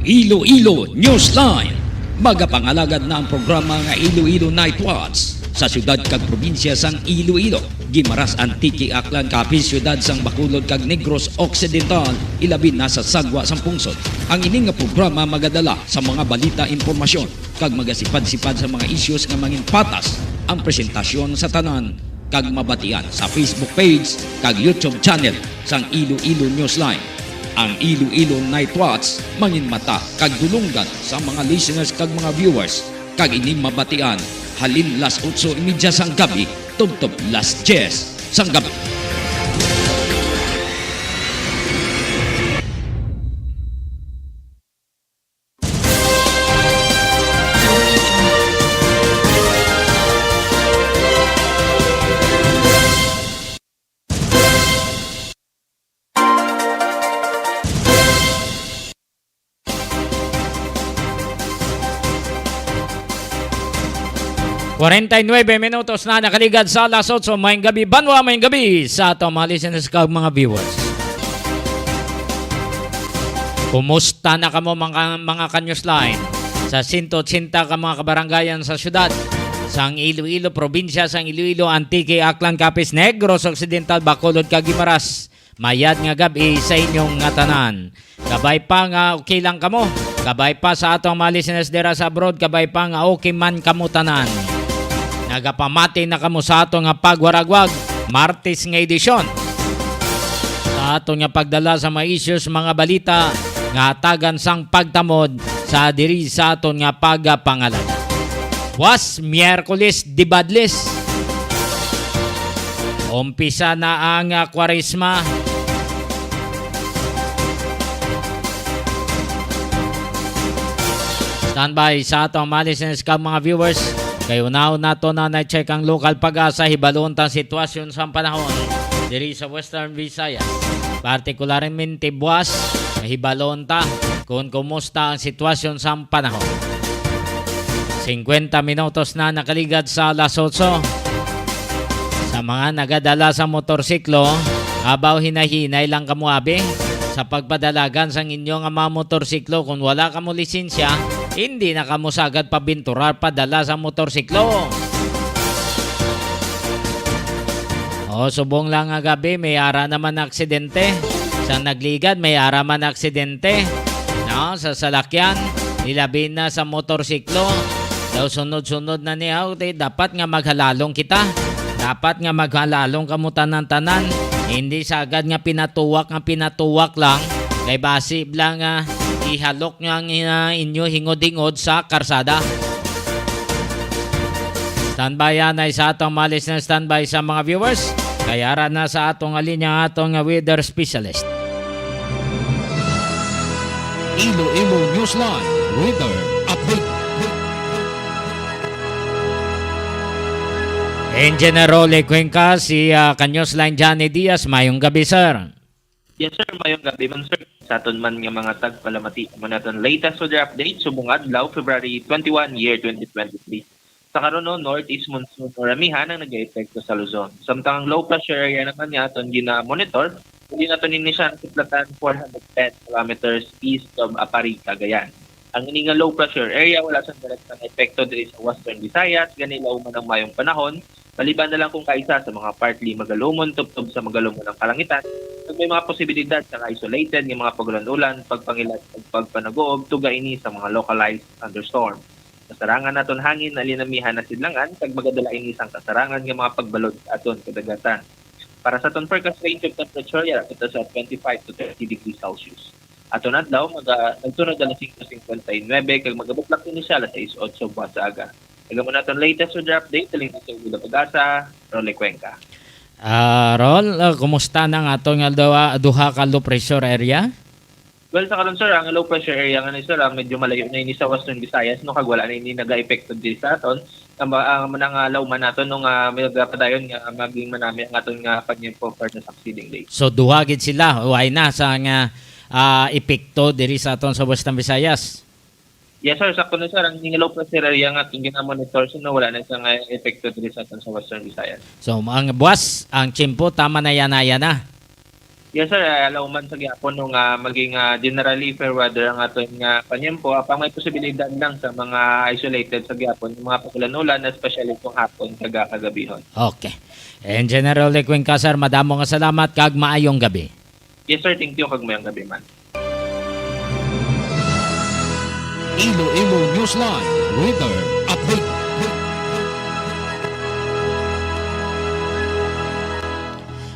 Iloilo Newsline. Magapangalagad na ang programa nga Iloilo Night Watch sa syudad kag probinsya sang Iloilo. Gimaras Antique Aklan kapin syudad sang Bacolod kag Negros Occidental ilabi na sa sagwa sang pungsod. Ang ini nga programa magadala sa mga balita, impormasyon kag magasipad-sipad sa mga issues nga mangin patas ang presentasyon sa tanan kag mabatian sa Facebook page kag YouTube channel sang Iloilo Newsline. Ang Iloilo Night Watch mangin mata kag dulunggan sa mga listeners kag mga viewers kag ini mabatian halin las 8:30 sang gabi tubtob las 10 sang gabi. Minutos na nakaligad sa alas 8 mayang gabi, banwa mayang gabi sa ato mga listeners kag mga viewers. Kumusta na kamo mga ka-newsline sa 180 ka mga kabarangayan sa syudad sang Iloilo, probinsya sang Iloilo, Antique, Aklan, Capiz, Negros Occidental, Bacolod, kag Guimaras. Mayad nga gabi sa inyong nga tanan. Kabay pa nga okay lang kamo. Kabay pa sa atong mga listeners dera sa abroad, kabay pa nga okay man kamo tanan. Nagapamati na kamo sa ato nga pagwaragwag Martes nga edisyon sa ato nga pagdala sa mga issues, mga balita nga tagan sang pagtamod sa diri sa ato nga pagapangalan. Was Miyerkules di Badles, umpisa na ang Kwaresma. Standby sa ato mga listeners ka mga viewers. Kayo na to na na-check ang local pag-asa, hibalon tang sitwasyon sa panahon diri sa Western Visayas. Partikularmente buwas, hibalon ta kung kumusta ang sitwasyon sa panahon. 50 minutos na nakaligad sa alas 8. Sa mga nagadala sa motorsiklo, abaw hinahinay lang kamuabi sa pagpadalagan sa inyong mga motorsiklo. Kung wala kamo lisensya, hindi na kamo sagad pabinturar padala sa motorsiklo. O subong lang nga gabi, may ara naman aksidente. Sa nagligad, may ara man aksidente. No, sa salakyan, nilabi na sa motorsiklo. Daw sunod-sunod na niya, dapat nga maghalalong kita. Dapat nga maghalalong kamo tanan-tanan. Hindi sagad nga pinatuwak lang. Kay basib lang ihalok nyo ang inyo hingod-hingod sa karsada. Standby yan ay sa atong mga listeners, standby sa mga viewers. Kaya na sa atong alinya atong weather specialist. Iloilo Newsline Weather Update. Engineer Cuenca, si ka-newsline Johnny Diaz. Mayong gabi, sir. Yes sir, mayong gabi man sir. Sa aton man nga mga tagpalamati mo naton latest weather update subong adlaw February 21 year 2023. Sa karon northeast monsoon ramihan ang nag-epekto sa Luzon. Samtang ang low pressure area naman nga aton gina-monitor, hindi naton ini siya siplatan 410 kilometers east of Apari, Cagayan. Ang ini nga low pressure area wala sa direktang epekto diri sa Western Visayas, ganilaw man ang mayong panahon. Maliban na lang kung kaisa sa mga partly magalumon tubtob sa magalumon ng kalangitan, at may mga posibilidad sa isolated ng mga pagulan-ulan, pagpangilat at pagpanagoog, tuga ini sa mga localized thunderstorm. Kasarangan naton hangin na linamihan na sidlangan, kag magadala ini sang kasarangan ng mga pagbalod sa aton kadagatan. Para sa aton forecast range of temperature, yara kita sa 25 to 30 degrees Celsius. Aton adlaw, nagtunod alas 5:59, kag magabuklak ini siya alas 6:08 buwan sa aga. Nagamo natin latest weather update, taling sa Ula Pag-asa, Role Cuenca. Rol, kumusta na nga itong duha ka low pressure area? Well, sa karon sir, ang low pressure area nga ni sir, medyo malayo na ini sa Western Visayas, no, kag wala na ini naga-epekto diri sa aton. Ang manangalaw man naton nung may padayon nga maging manami ang aton nga pag-inform na succeeding day. So duha gid sila, why na sa nga epekto diri sa aton sa Western Visayas? Yes sir, sakto na sir, ang low pressure area nga ating gina-monitor, so wala na siyang epekto diri sa aton sa Western Visayas. So ang buwas, ang tiyempo tama na yan na. Yes sir, alaw man sa gyapon nung maging generally fair weather ang aton nga panyempo, apang may posibilidad lang sa mga isolated sa gyapon, yung mga pagulan-ulan, especially kung hapon kagabihon. Okay. And General Lequin Casar, madamo nga salamat kag maayong gabi. Yes sir, thank you kag mayang gabi man. Iloilo Newsline Weather Update.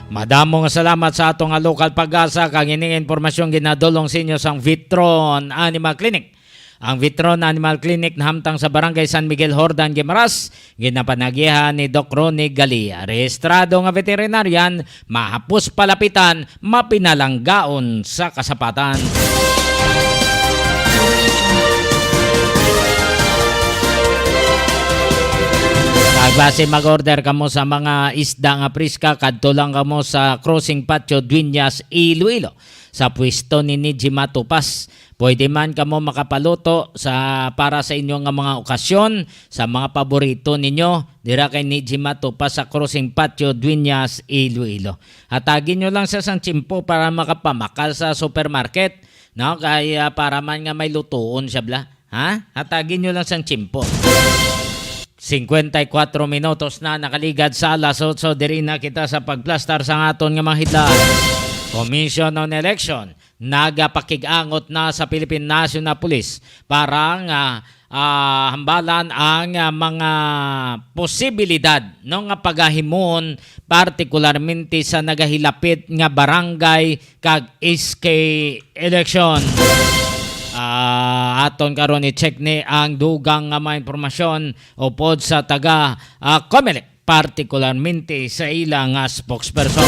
Madamo nga salamat sa atong local pag-asa kag ining impormasyon ginadulong sa inyo sang Vitron Animal Clinic. Ang Vitron Animal Clinic nahamtang sa Barangay San Miguel Hordan, Guimaras, ginapanagihan ni Doc Ronnie Galia. Rehistrado nga veterinarian, mahapos palapitan, mapinalanggaon sa kasapatan. Base mag-order kamo sa mga isda nga priska, kadto lang kamo sa Crossing Patio Dueñas, Iloilo. Sa pwesto ni Nijima Tupas. Pwede man kamo makapaluto para sa inyo nga mga okasyon, sa mga paborito ninyo. Dira kay Nijima Tupas sa Crossing Patio Dueñas, Iloilo. Hatagin nyo lang sa sang tsimpo para makapamakal sa supermarket. No? Kaya para man nga may lutuon siya bla. Ha? Hatagin nyo lang sang tsimpo. 54 minutos na nakaligad sa alas 8. Diri na kita sa pagplastar sa aton nga mga hidlaan. Commission on Election nagapakig-angot na sa Philippine National Police para nga hambalan ang mga posibilidad no nga pagahimon partikularmente sa nagahilapit nga barangay kag SK election. Aton karon i-check ni ang dugang nga mga impormasyon upod sa taga Comelec, partikularmente sa ilang spokesperson.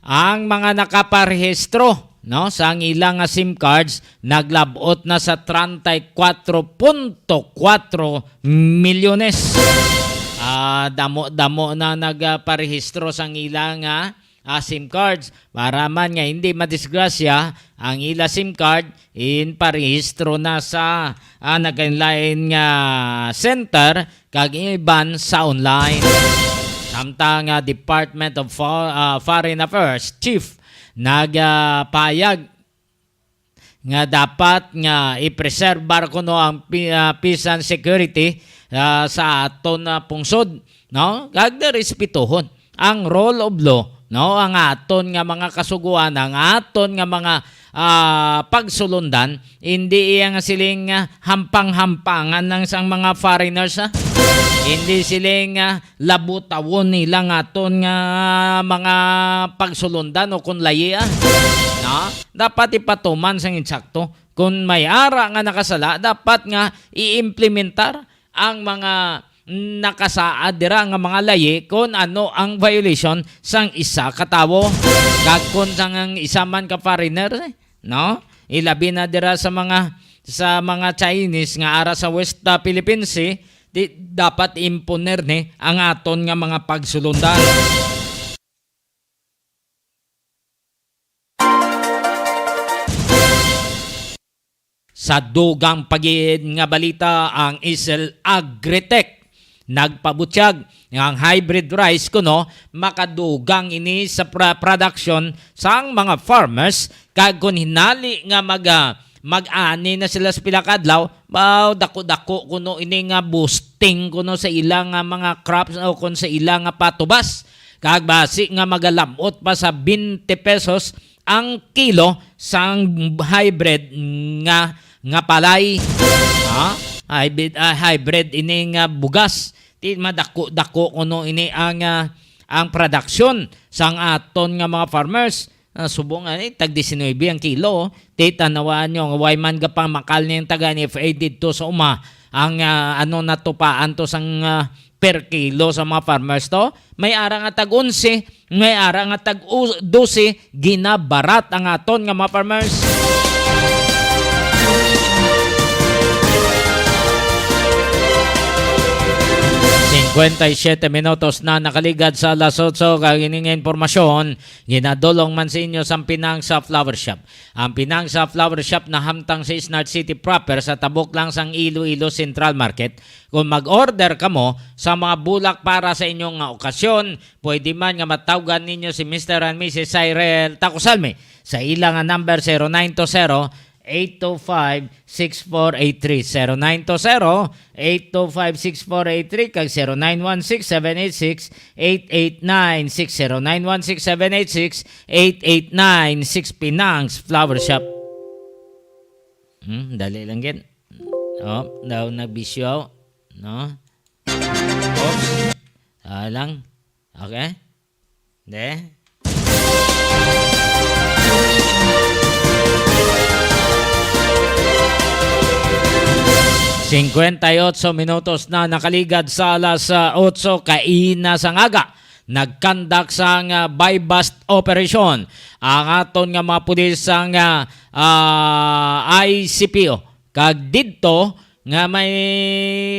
Ang mga nakaparehistro no sa ilang SIM cards naglabot na sa 34.4 milyones. Damo na nagparehistro sa ilang SIM cards para man nga hindi madisgrasya ang ila SIM card in parehistro na sa naglain nga center kag iban sa online. Samtang Department of Foreign Affairs Chief nagpayag nga dapat nga i-preserbar kuno ang peace and security sa aton pungsod no kag respetuhon ang rule of law no ang aton nga mga kasuguan, ang aton nga mga pagsulundan, hindi iya nga siling hampang-hampangan ng sang mga foreigners hindi siling labutawon nila nga aton nga mga pagsulundan o kun layi no dapat ipatuman sang insakto kung may ara nga nakasala dapat nga i-implementar ang mga nakasaad dira nga mga layi kung ano ang violation sang isa ka tawo kag kun sang isa man ka foreigner no ilabi na dira sa mga Chinese nga ara sa West Philippines Sea dapat imponer ni ang aton nga mga pagsulundan. Sa dugang pagid nga balita, ang Isel Agritech nagpabutyag ang hybrid rice kuno makadugang ini sa production sang mga farmers kag kun hinali nga mag-ani na sila sa pila ka adlaw dako-dako kuno ini nga boosting kuno sa ilang mga crops o kun sa ilang patubas kag basi nga magalamot pa sa 20 pesos ang kilo sang hybrid nga palay hybrid ini nga bugas ti madako-dako kuno ini ang production sang aton nga mga farmers subong tag 19 ang kilo ti tanawaan nyo way man gapang makal niyang taga ni FA dito sa uma ang natupaan to sang per kilo sa mga farmers to may ara nga tag 11 may ara nga tag 12 ginabarat ang aton nga mga farmers. 57 minutos na nakaligad sa alas 8. Kagining informasyon, ginadulong man sa inyo sa Pinang sa Flower Shop. Ang Pinang sa Flower Shop na hamtang sa Isnard City proper sa tabok lang sang Iloilo Central Market. Kung mag-order ka mo sa mga bulak para sa inyong okasyon, pwede man nga matawgan ninyo si Mr. and Mrs. Cyril Tacosalme sa ilang number 0920 825-6483 0920-825-6483 kag 0916-786-8896 0916-786-8896 Pinang's Flower Shop. Dali lang yan. Oh, daw nagbisyo. No? Oops. Lang. Okay? De. 58 minutos na nakaligad sa alas 8 kaina sa ngaga. Nagkandak sang buy-bust operation. Ang aton nga mga pulis sang ICPO. Kag dito nga may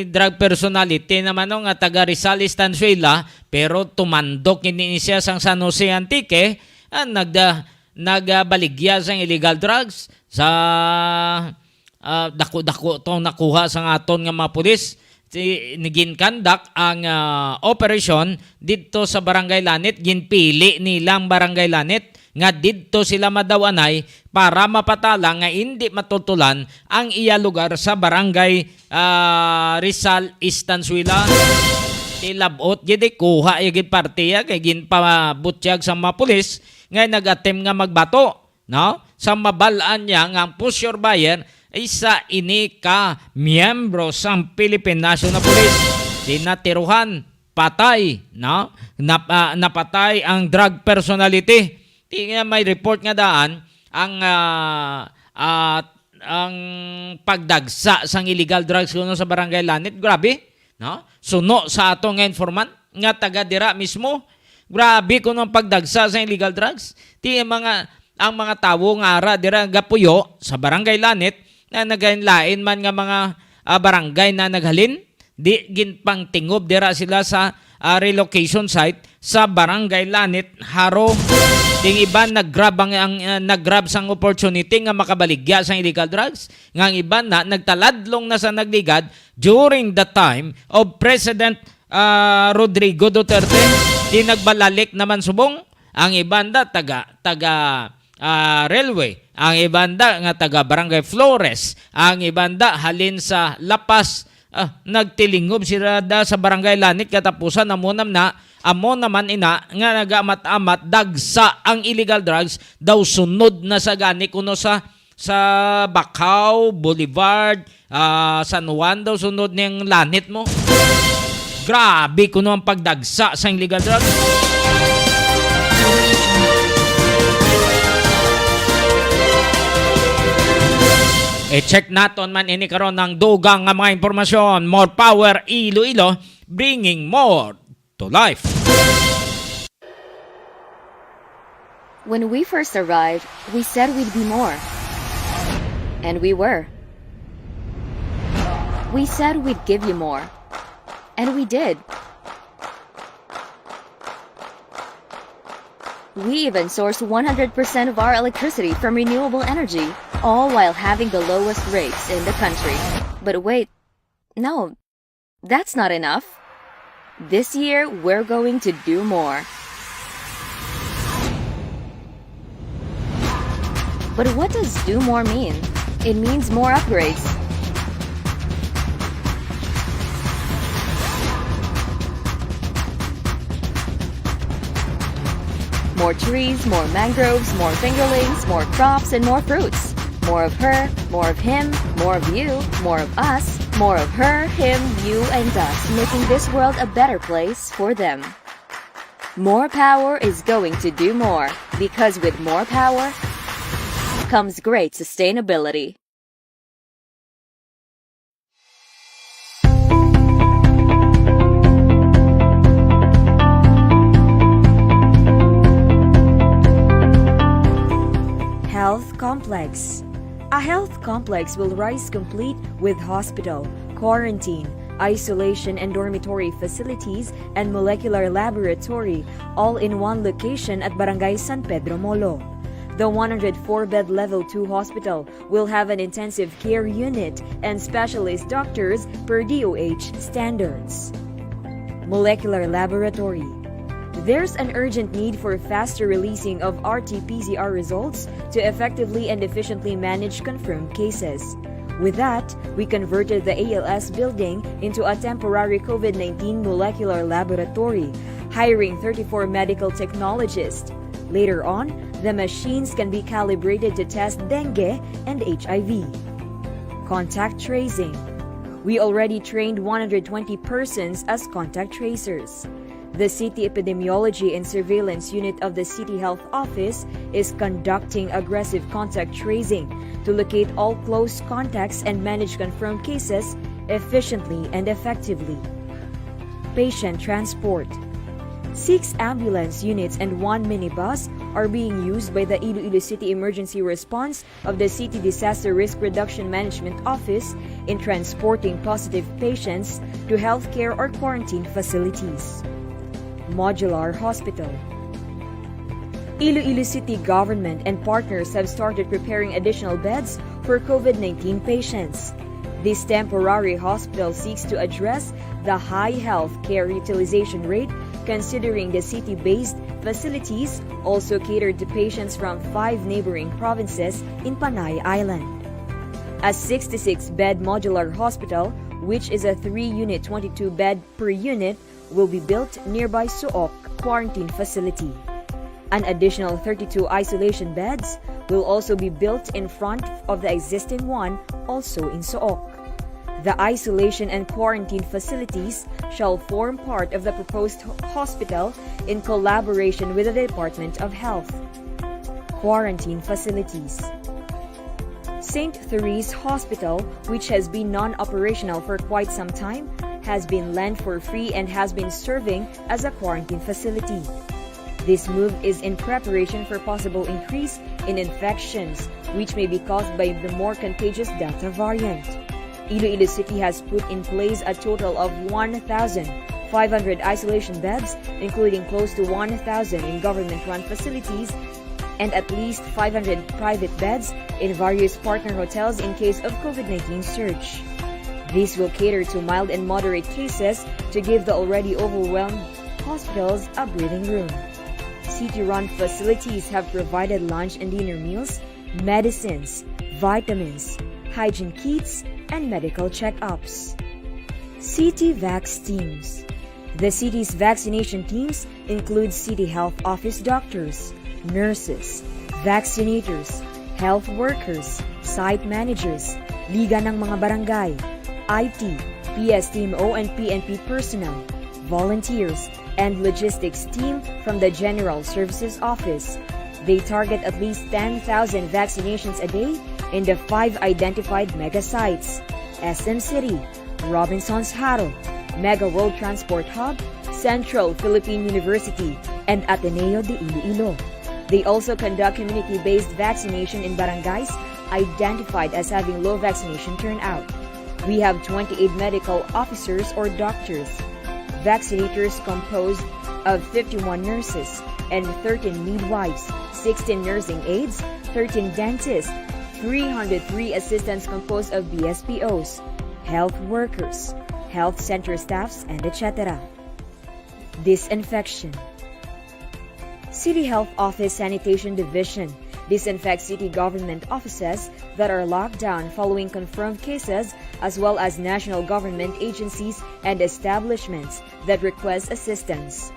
drug personality naman nga taga Rizal Estanzuela pero tumandok ini siya sang San Jose Antique nagbaligya sang illegal drugs sa dako-dako itong nakuha sa aton nga mga pulis. Ginkandak ang operasyon dito sa Barangay Lanit. Ginpili nilang Barangay Lanit nga dito sila madawanay para mapatala nga hindi matutulan ang iya lugar sa Barangay Rizal Estanzuela. Tilabot gid kuha yung partiya kay ginpabutyag sa mga pulis nga nag-attempt nga magbato, no? Sa mabalaan niya nga ang push your buyer isa ini ka miyembro sa Philippine National Police. Tinatiruhan, patay, no? Napatay ang drug personality. Tingnan may report nga daan ang pagdagsa sang illegal drugs kuno sa Barangay Lanit. Grabe, no? Suno sa atong informant nga taga dira mismo. Grabe kuno ang pagdagsa sa illegal drugs. Ang mga tawo nga ara dira gapuyo sa Barangay Lanit na nagainlain man nga mga barangay na naghalin, di ginpang tingob dira sila sa relocation site sa Barangay Lanit, Haro. Ting iban naggrab sang opportunity nga makabaligya sang illegal drugs. Nga ang iban na nagtaladlong na sa nagligad during the time of President Rodrigo Duterte. Di nagbalalik naman subong. Ang iban da taga railway. Ang ibanda nga taga Barangay Flores. Ang ibanda halin sa Lapas. Nagtilingob sila da sa Barangay Lanit katapusan amo naman ina nga nagamat-amat dagsa ang illegal drugs daw sunod na sa gani kuno sa Bacau, Boulevard, San Juan daw sunod niyang Lanit mo. Grabe kuno ang pagdagsa sa illegal drugs. I-check naton man ini karon ng dugang nga mga impormasyon. More power Iloilo, bringing more to life. When we first arrived, we said we'd be more. And we were. We said we'd give you more. And we did. We even source 100% of our electricity from renewable energy, all while having the lowest rates in the country. But wait, no, that's not enough. This year, we're going to do more. But what does do more mean? It means more upgrades. More trees, more mangroves, more fingerlings, more crops, and more fruits. More of her, more of him, more of you, more of us, more of her, him, you, and us, making this world a better place for them. More power is going to do more, because with more power comes great sustainability. Health complex. A health complex will rise complete with hospital, quarantine, isolation and dormitory facilities, and molecular laboratory, all in one location at Barangay San Pedro Molo. The 104-bed Level 2 hospital will have an intensive care unit and specialist doctors per DOH standards. Molecular laboratory. There's an urgent need for faster releasing of RT-PCR results to effectively and efficiently manage confirmed cases. With that, we converted the ALS building into a temporary COVID-19 molecular laboratory, hiring 34 medical technologists. Later on, the machines can be calibrated to test dengue and HIV. Contact tracing. We already trained 120 persons as contact tracers. The City Epidemiology and Surveillance Unit of the City Health Office is conducting aggressive contact tracing to locate all close contacts and manage confirmed cases efficiently and effectively. Patient transport. 6 ambulance units and 1 minibus are being used by the Iloilo City Emergency Response of the City Disaster Risk Reduction Management Office in transporting positive patients to healthcare or quarantine facilities. Modular Hospital. Iloilo City government and partners have started preparing additional beds for COVID-19 patients. This temporary hospital seeks to address the high health care utilization rate, considering the city-based facilities also catered to patients from 5 neighboring provinces in Panay Island. A 66-bed modular hospital, which is a 3-unit 22-bed per unit, will be built nearby Suok quarantine facility. An additional 32 isolation beds will also be built in front of the existing one, also in Suok. The isolation and quarantine facilities shall form part of the proposed hospital in collaboration with the Department of Health. Quarantine facilities. St. Therese Hospital, which has been non-operational for quite some time, has been lent for free and has been serving as a quarantine facility. This move is in preparation for possible increase in infections, which may be caused by the more contagious Delta variant. Iloilo City has put in place a total of 1,500 isolation beds, including close to 1,000 in government-run facilities and at least 500 private beds in various partner hotels in case of COVID-19 surge. These will cater to mild and moderate cases to give the already overwhelmed hospitals a breathing room. City-run facilities have provided lunch and dinner meals, medicines, vitamins, hygiene kits, and medical checkups. City Vax Teams. The city's vaccination teams include City Health Office doctors, nurses, vaccinators, health workers, site managers, Liga ng mga barangay, IT, PSTMO and PNP personnel, volunteers, and logistics team from the General Services Office. They target at least 10,000 vaccinations a day in the 5 identified mega sites: SM City, Robinson's Haro, Mega World Transport Hub, Central Philippine University, and Ateneo de Iloilo. They also conduct community-based vaccination in barangays identified as having low vaccination turnout. We have 28 medical officers or doctors, vaccinators composed of 51 nurses and 13 midwives, 16 nursing aides, 13 dentists, 303 assistants composed of BSPOs, health workers, health center staffs, and etc. Disinfection. City Health Office Sanitation Division disinfects city government offices that are locked down following confirmed cases, as well as national government agencies and establishments that request assistance.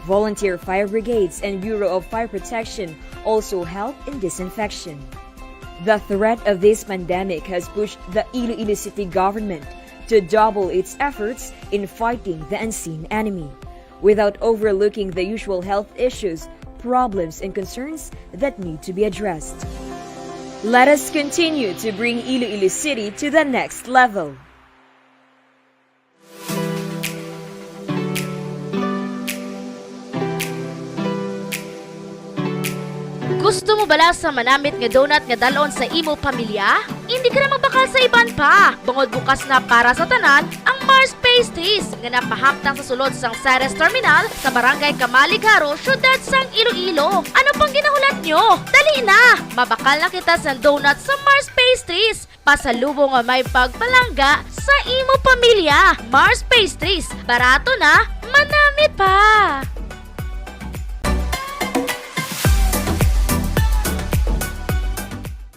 Volunteer fire brigades and Bureau of Fire Protection also help in disinfection. The threat of this pandemic has pushed the Iloilo City government to double its efforts in fighting the unseen enemy, without overlooking the usual health issues, problems, and concerns that need to be addressed. Let us continue to bring Iloilo City to the next level. Gusto mo bala sa manamit nga donut nga dalon sa imo pamilya? Hindi ka na magbakal sa iban pa. Bangod bukas na para sa tanan ang Mars Pay Pastries nga napahaptang sa sulod sang Ceres Terminal sa Barangay Kamaligaro, syudad sang Iloilo. Ano pang ginahulat nyo? Dali na! Mabakal na kita sa donut sa Mars Pastries. Pasalubong nga may pagpalangga sa imo pamilya. Mars Pastries. Barato na, manami pa!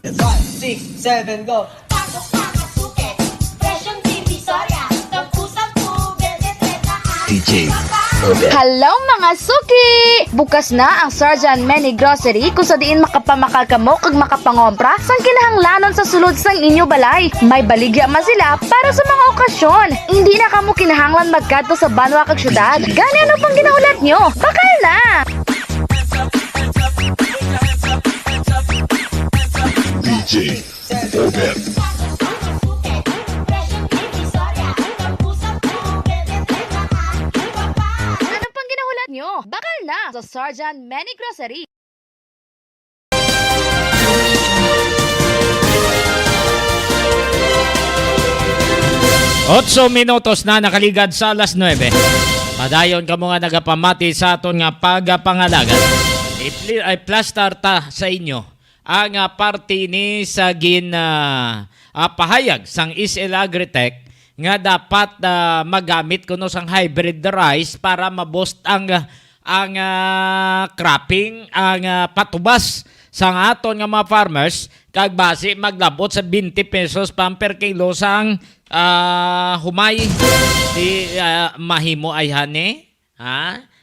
1, 6, 7, go! Pasok na kasuke, presyong divisoria, tagpusang tubig, DJ Hello mga suki! Bukas na ang Sarjan Many Grocery kung sa diin makapamakal kamo kag makapangompra sang kinahanglanon sa sulod sang inyo balay. May baligya man sila para sa mga okasyon. Hindi na kamo kinahanglan magkadto sa banwa kag syudad. Gani ano pang ginahulat nyo? Bakal na! DJ Ober. Presyong divisoria, tagpusang tubig, Ano pang ginahulat nyo? Bakal na sa Sarjan Many Grocery. Otso minutos na nakaligad sa alas 9. Padayon ka mo nga nagapamati sa aton nga pagapangalagan. Ay plastar ta sa inyo ang party ni sa pahayag sang ISL Agritech nga dapat magamit kuno sang hybrid rice para maboost ang cropping, ang patubas sang aton nga mga farmers kag base maglabot sa 20 pesos per kilo sang humay di mahimo ay hane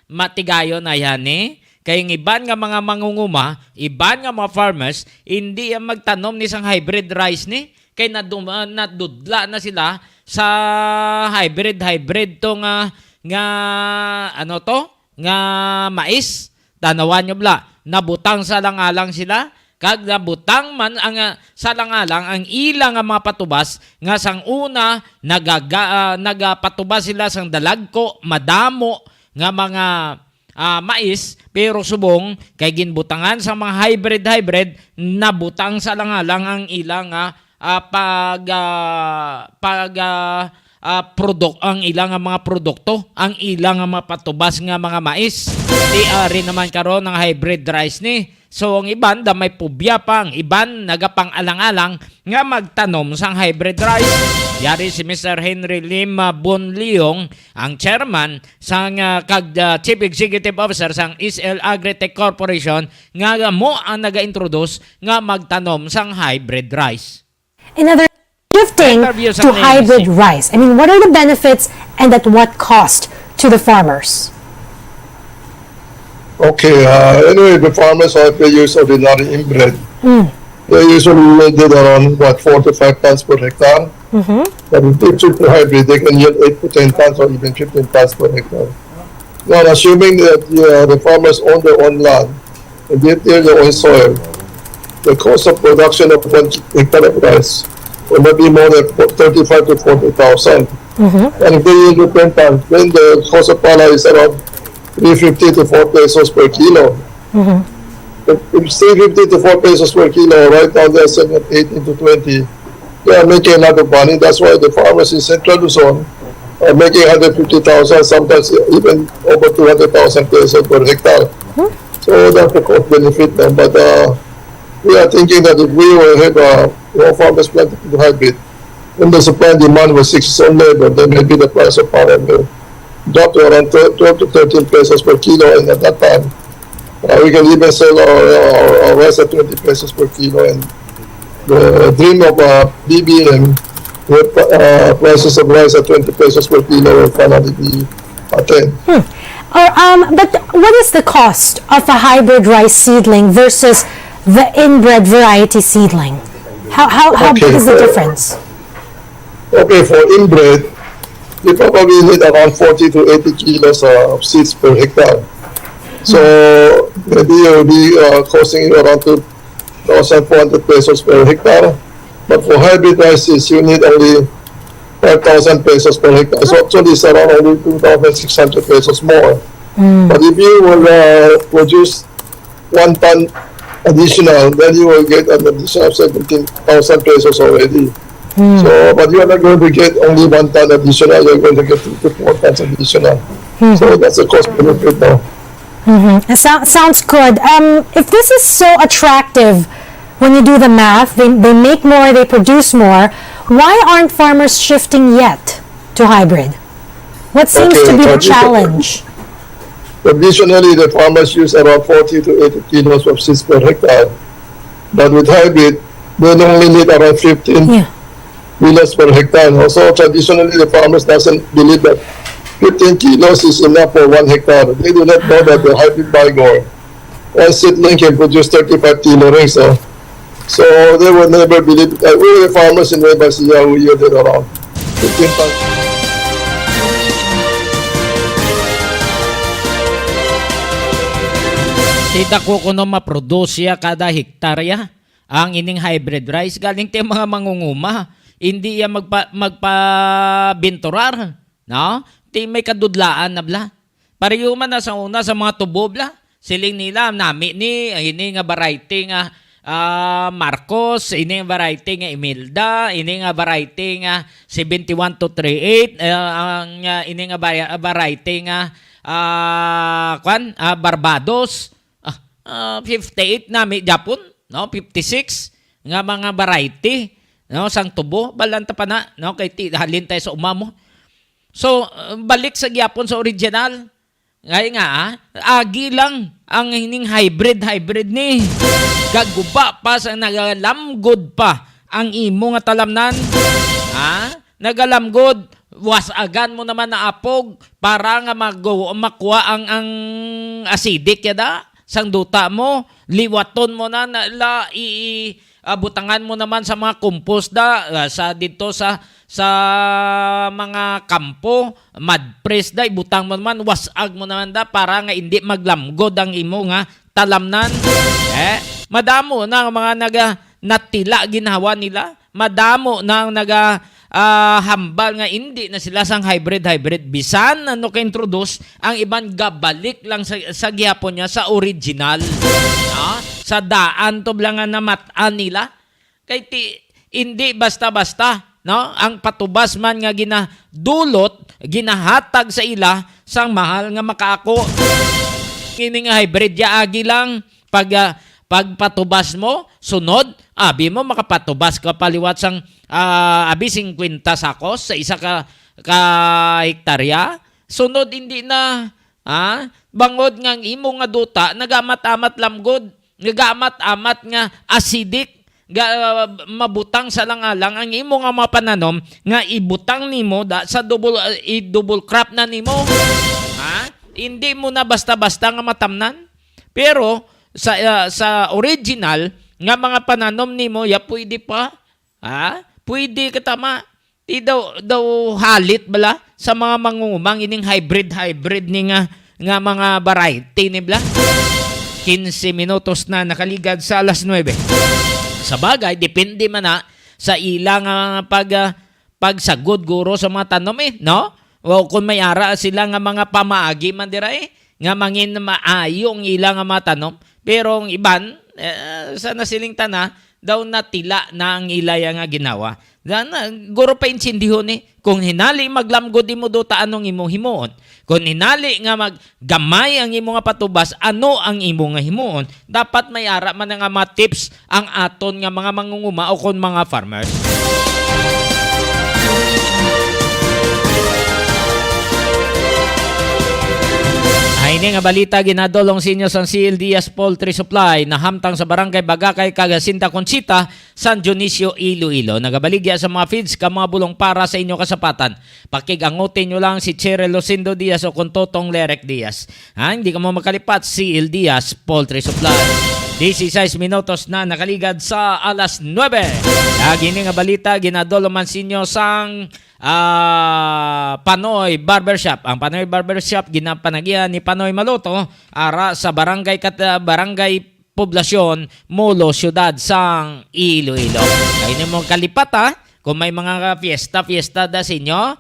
matigayon ay hane kay iban nga mga mangunguma, iban nga mga farmers hindi magtanom ni sang hybrid rice ni kay nadudla na sila sa hybrid to nga mais. Tanawan nyo bla, nabutang sa langalang sila kag nabutang man ang sa langalang ang ilang nga mga patubas nga sang una nagapatubas sila sang dalagko madamo nga mga mais pero subong kay ginbutangan sa mga hybrid nabutang sa langalang ang ilang ang ilang mga produkto, ang ilang mga patubas nga mga mais. Di ari naman karon ng hybrid rice ni. So ang iban da may pubya pang, iban nagapang-alang-alang nga magtanom sang hybrid rice. Yari si Mr. Henry Lim Bonleong, ang chairman sang Chief Executive Officer sang ISL Agritech Corporation nga mo ang naga-introduce nga magtanom sang hybrid rice. Another shifting Interview sa to NABC. hybrid rice. I mean, what are the benefits and at what cost to the farmers? Okay, anyway, the farmers have to use ordinary inbred. They usually did around 4 to 5 tons per hectare. But if they choose the hybrid, they can yield 8 to 10 tons or even 15 tons per hectare. Now, assuming that the farmers own their own land and they till their own soil, the cost of production of 1 hectare of rice will not be more than 35 to 40,000. And if they yield 10 tons, then the cost of pala is around 350 to 4 pesos per kilo. If 350 to 4 pesos per kilo, right now they're selling at 18 to 20. They are making a lot of money. That's why the farmers in Central Luzon are making 150,000, sometimes even over 200,000 pesos per hectare. So that's the cost benefit. But we are thinking that if we will have more farmers planting the hybrid, when the supply and demand was 6 on labor, then maybe the price of power will drop to around 12 to 13 pesos per kilo, and at that time, we can even sell our rice at 20 pesos per kilo. And the dream of BBM, with prices of rice at 20 pesos per kilo, will finally be attained. But what is the cost of a hybrid rice seedling versus the inbred variety seedling? How big is the difference? Okay, for inbred, you probably need around 40 to 80 kilos of seeds per hectare. So maybe it will be costing you around 2,400 pesos per hectare. But for hybrid rices, you need only 5,000 pesos per hectare. So actually, it's around only 2,600 pesos more. But if you will produce 1 ton additional, then you will get an additional 17,000 pesos already. So, but you're not going to get only 1 ton additional, you're going to get 3 to 4 tons additional. So that's a cost benefit now. It sounds good. If this is so attractive, when you do the math, they make more, they produce more, why aren't farmers shifting yet to hybrid? What seems to be the challenge? Traditionally, the farmers use around 40 to 80 kilos of seeds per hectare. But with hybrid, they only need around 15 kilos per hectare. Also, traditionally, the farmers doesn't believe that 15 kilos is enough for 1 hectare. They do not know that the hybrid bygor, one seedling can produce 35 kilo rings. So they would never believe that. We were farmers in Nueva Ecija who yielded around 15 tons. Tita ko kuno maproduce ya kada hektarya ang ining hybrid rice galing ti mga mangunguma. Hindi ya magpabinturar, no? Ti may kadudlaan na bla. Pareho man na sa una sa mga tubo bla. Siling nila nami ni ini nga variety nga Marcos, ini nga variety nga Imelda, ini nga variety nga 71 to 38, ang ini nga variety nga Barbados. 58 na may Japon, no? 56 nga mga variety, no? Sang tubo balanta pa na, no? Kay halin tayo sa umamo. So balik sa Japon sa original. Ngay nga agi lang ang hining hybrid ni. Gaguba pa sa nagalamgod pa ang imo nga talamnan. Nagalamgod wasagan mo naman na apog para nga makuha ang acidic yada sang duta mo, liwaton mo na butangan mo naman sa mga compost sa dito sa mga kampo, mud-press ibutang mo naman, wasag mo naman para nga hindi maglamgod ang imo nga talamnan. Madamo na ang mga natila ginawa nila, madamo na ang hambal nga hindi na sila sang hybrid bisan ano ka introduce ang ibang gabalik lang sa gihapon niya sa original, sa daan to lang nga namatan nila kay hindi basta-basta, no, ang patubas man nga ginahatag sa ila sang mahal nga makaako. Kini nga hybrid ya agi lang pagpatubas mo sunod abi mo makapatubas ka paliwat sang abi 50 sakos sa isa ka hektarya. Sunod hindi na bangod nga imo nga duta nagamat-amat lamgod, nagamat-amat nga acidic, mabutang sa langalang ang imo nga mapananom nga ibutang nimo sa double crop na nimo. Hindi mo na basta-basta nga matamnan. Pero sa original nga mga pananom nimo ya pwede pa. Pwede ka tama. Di daw halit bala sa mga mangungumang ining hybrid ni nga mga variety ni bala. 15 minutos na nakaligad sa alas 9. Sa bagay, depende man na sa ilang pagsagod guro sa mga tanom no? O kung may ara sila nga mga pamaagi man dira nga mangin maayo ang ilang nga mga tanom. Pero ang iban, sa nasiling tana, daw natila na ang ilaya nga ginawa. Guro pa insindihon kung hinali maglamgod mo do ta anong imo himuon. Kung hinali nga maggamay ang imo nga patubas, ano ang imo nga himuon. Dapat may ara man nga mga tips ang aton nga mga mangunguma o kon mga farmers. Ini nga balita ginadolong sa inyo sa CLDS Poultry Supply na hamtang sa Barangay Bagakay, Cagacinta, Conchita, San Dionisio, Iloilo. Nagabaligya sa mga feeds ka mga bulong para sa inyo kasapatan. Pakigangutin nyo lang si Cheryl Lucindo Diaz o Kuntotong Lerek Diaz. Hindi ka mo makalipat, CLDS Poultry Supply. 16 minutos na nakaligad sa alas 9. Lagi nga balita ginadoloman sa inyo sang Panoy Barbershop. Ang Panoy Barbershop ginapanagian ni Panoy Maluto ara sa barangay Poblasyon, Molo, Syudad sang Iloilo. Kayo mo kalipat kung may mga fiesta da sa inyo,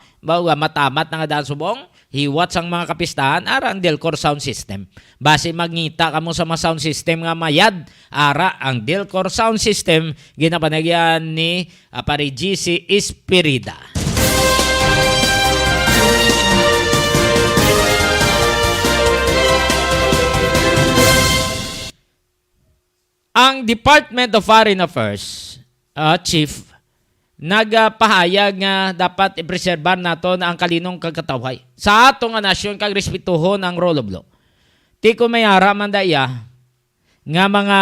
matamat na nga daan subong, hiwat sang mga kapistahan ara ang Delcor sound system. Base magngita kamo sa mga sound system nga mayad ara ang Delcor sound system ginapanagyan ni pare GC Espirida. Ang Department of Foreign Affairs Chief nagpahayag nga dapat i-preserbar nato ang kalinong kagkatawhay. Sa ato nga nasyon kag respetuhon ang rule of law. Ti ko mayara man daya nga mga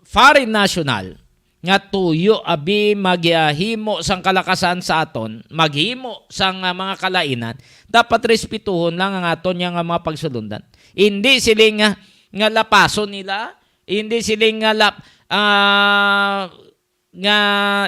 foreign national nga tuyo abi maghimo sang kalakasan sa aton, maghimo sang mga kalainan, dapat respetuhon lang ang aton nga mga pagsulundan. Hindi siling nga lapason nila, hindi siling nga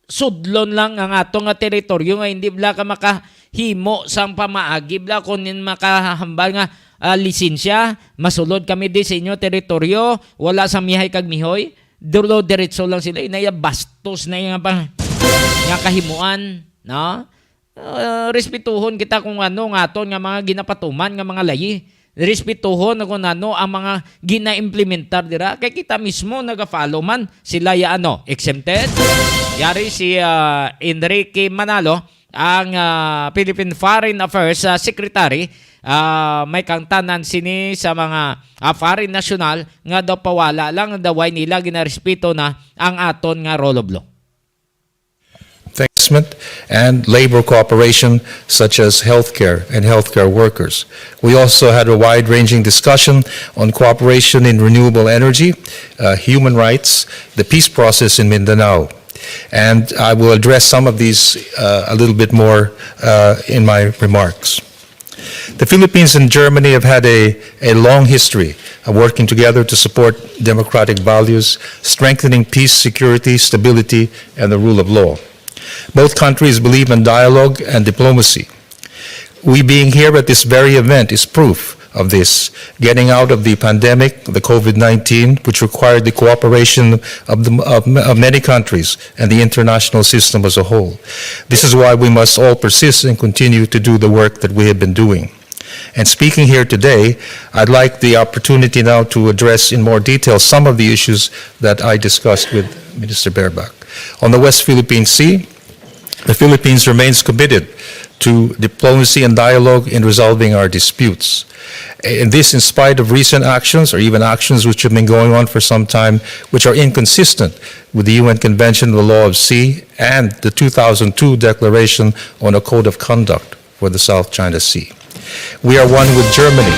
sudlon lang ang atong nga teritoryo nga hindi bla ka makahimo sang pamaagi bla kunin makahambal nga lisensya masulod kami di sa inyo teritoryo wala sa mihay kag mihoy dulo diretso lang sila inaya bastos na yung nga kahimuan no respetuhon kita kung ano nga aton nga mga ginapatuman nga mga layi. Respetuhon kung ano ang mga gina-implementar dira kay kita mismo naga-follow man sila ya exempted yari si Enrique Manalo ang Philippine Foreign Affairs Secretary may kangtanan sini sa mga foreign national nga daw pawala lang daway nila ginarespeto na ang aton nga rule of law. Investment and labor cooperation such as healthcare and healthcare workers. We also had a wide-ranging discussion on cooperation in renewable energy, human rights, the peace process in Mindanao. And I will address some of these a little bit more in my remarks. The Philippines and Germany have had a long history of working together to support democratic values, strengthening peace, security, stability, and the rule of law. Both countries believe in dialogue and diplomacy. We being here at this very event is proof of this, getting out of the pandemic, the COVID-19, which required the cooperation of many countries and the international system as a whole. This is why we must all persist and continue to do the work that we have been doing. And speaking here today, I'd like the opportunity now to address in more detail some of the issues that I discussed with Minister Baerbock. On the West Philippine Sea, the Philippines remains committed to diplomacy and dialogue in resolving our disputes. And this in spite of recent actions or even actions which have been going on for some time which are inconsistent with the UN Convention on the Law of Sea and the 2002 Declaration on a Code of Conduct for the South China Sea. We are one with Germany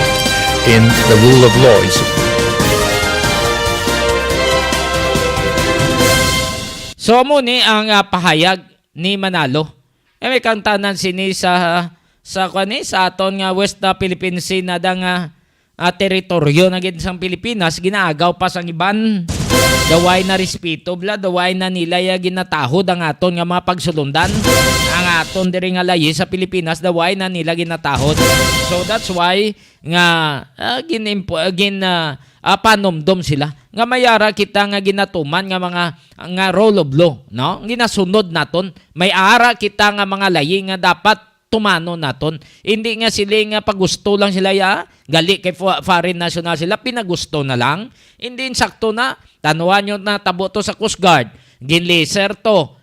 in the rule of law. So muni ang pahayag ni Manalo. May kantanan sini sa aton nga West Philippine Sea na nga teritoryo na gid sang Pilipinas ginaagaw pa sang iban. Daway na respeto bla, daway na nila ya ginatahod ang aton nga mga pagsulundan. Ang aton diri nga layi sa Pilipinas daway na nila ginatahod. So that's why nga panomdom sila nga mayara kita nga ginatuman nga mga nga rule of law no ginasunod naton may ara kita nga mga layi nga dapat tumano naton hindi nga sila nga pagusto lang sila ya gali kay foreign national sila pinagusto na lang hindi sakto na tanuan nyo na tabo to sa Coast Guard ginlaser to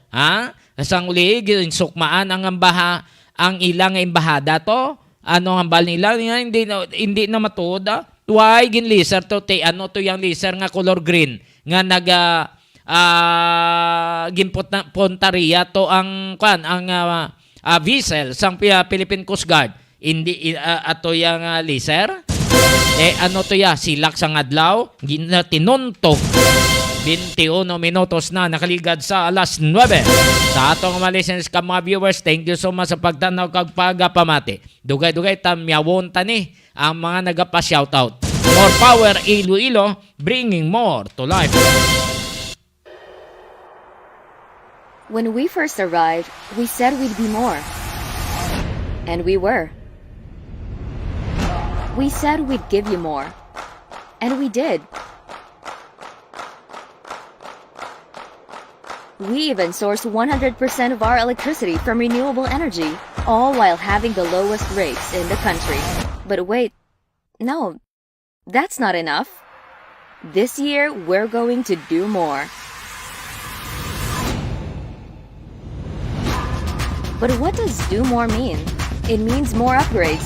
sang uli ginsukmaan ang ilang embahada to ano ang bal nila hindi na matuod why gin laser to ano to yung laser nga color green nga ginpot na Pontaria to ang vessel sang Philippine Coast Guard hindi ato yung laser ano to ya silak sang adlaw tinuntok 21 minutos na nakaligad sa alas 9 sa atong mga listeners ka mga viewers thank you so much sa pagtanaw kag pagapamati dugay-dugay tamyawon tani ang mga nagapa-shoutout more power Iloilo bringing more to life. When we first arrived, we said we'd be more. And we were. We said we'd give you more. And we did. We even source 100% of our electricity from renewable energy, all while having the lowest rates in the country. But wait, no, that's not enough. This year, we're going to do more. But what does do more mean? It means more upgrades.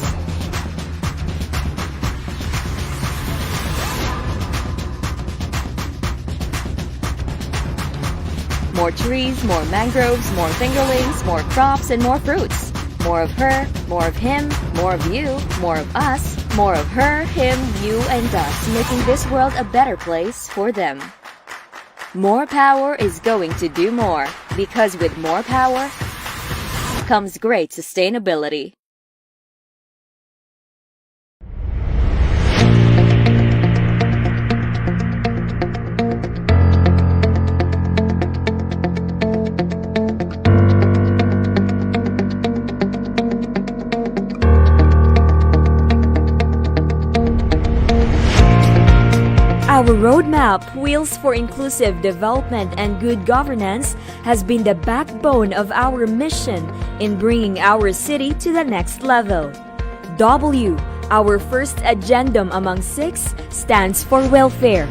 More trees, more mangroves, more fingerlings, more crops, and more fruits. More of her, more of him, more of you, more of us, more of her, him, you, and us, making this world a better place for them. More power is going to do more, because with more power comes great sustainability. Our roadmap, Wheels for Inclusive Development and Good Governance, has been the backbone of our mission in bringing our city to the next level. W, our first agendum among 6, stands for welfare.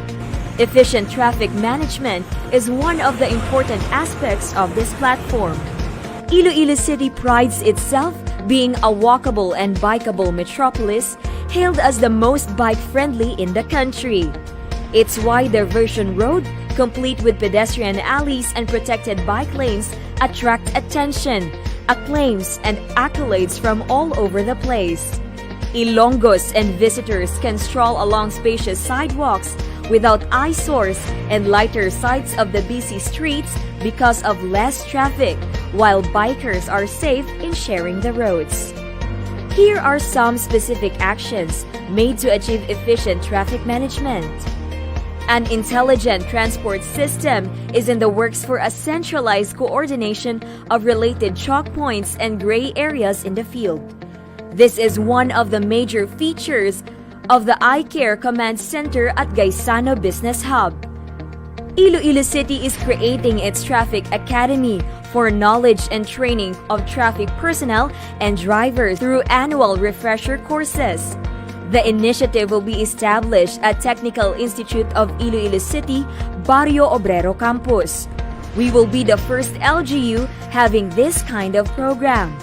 Efficient traffic management is one of the important aspects of this platform. Iloilo City prides itself being a walkable and bikeable metropolis, hailed as the most bike-friendly in the country. Its wide diversion road, complete with pedestrian alleys and protected bike lanes, attract attention, acclaims, and accolades from all over the place. Ilonggos and visitors can stroll along spacious sidewalks without eyesores and lighter sights of the busy streets because of less traffic, while bikers are safe in sharing the roads. Here are some specific actions made to achieve efficient traffic management. An intelligent transport system is in the works for a centralized coordination of related choke points and gray areas in the field. This is one of the major features of the iCare Command Center at Gaisano Business Hub. Iloilo City is creating its Traffic Academy for knowledge and training of traffic personnel and drivers through annual refresher courses. The initiative will be established at Technical Institute of Iloilo City, Barrio Obrero Campus. We will be the first LGU having this kind of program.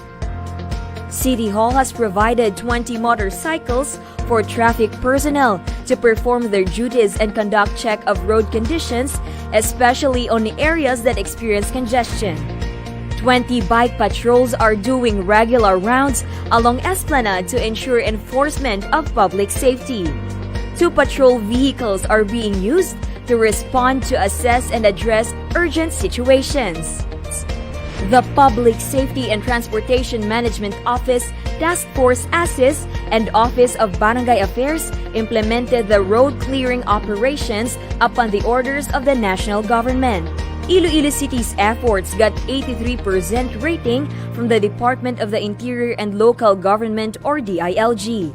City Hall has provided 20 motorcycles for traffic personnel to perform their duties and conduct check of road conditions, especially on areas that experience congestion. 20 bike patrols are doing regular rounds along Esplanade to ensure enforcement of public safety. 2 patrol vehicles are being used to respond to assess and address urgent situations. The Public Safety and Transportation Management Office, Task Force ASIS, and Office of Barangay Affairs implemented the road clearing operations upon the orders of the national government. Iloilo City's efforts got 83% rating from the Department of the Interior and Local Government or DILG.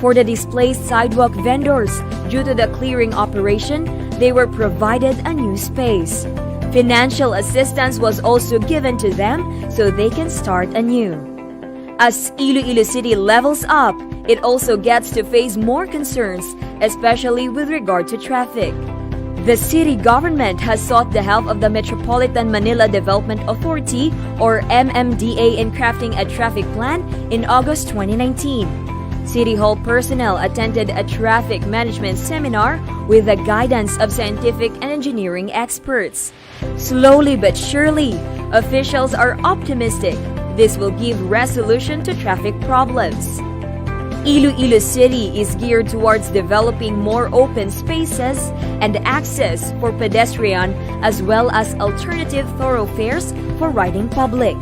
For the displaced sidewalk vendors, due to the clearing operation, they were provided a new space. Financial assistance was also given to them so they can start anew. As Iloilo City levels up, it also gets to face more concerns, especially with regard to traffic. The city government has sought the help of the Metropolitan Manila Development Authority or MMDA in crafting a traffic plan in August 2019. City Hall personnel attended a traffic management seminar with the guidance of scientific and engineering experts. Slowly but surely, officials are optimistic this will give resolution to traffic problems. Iloilo City is geared towards developing more open spaces and access for pedestrian as well as alternative thoroughfares for riding public.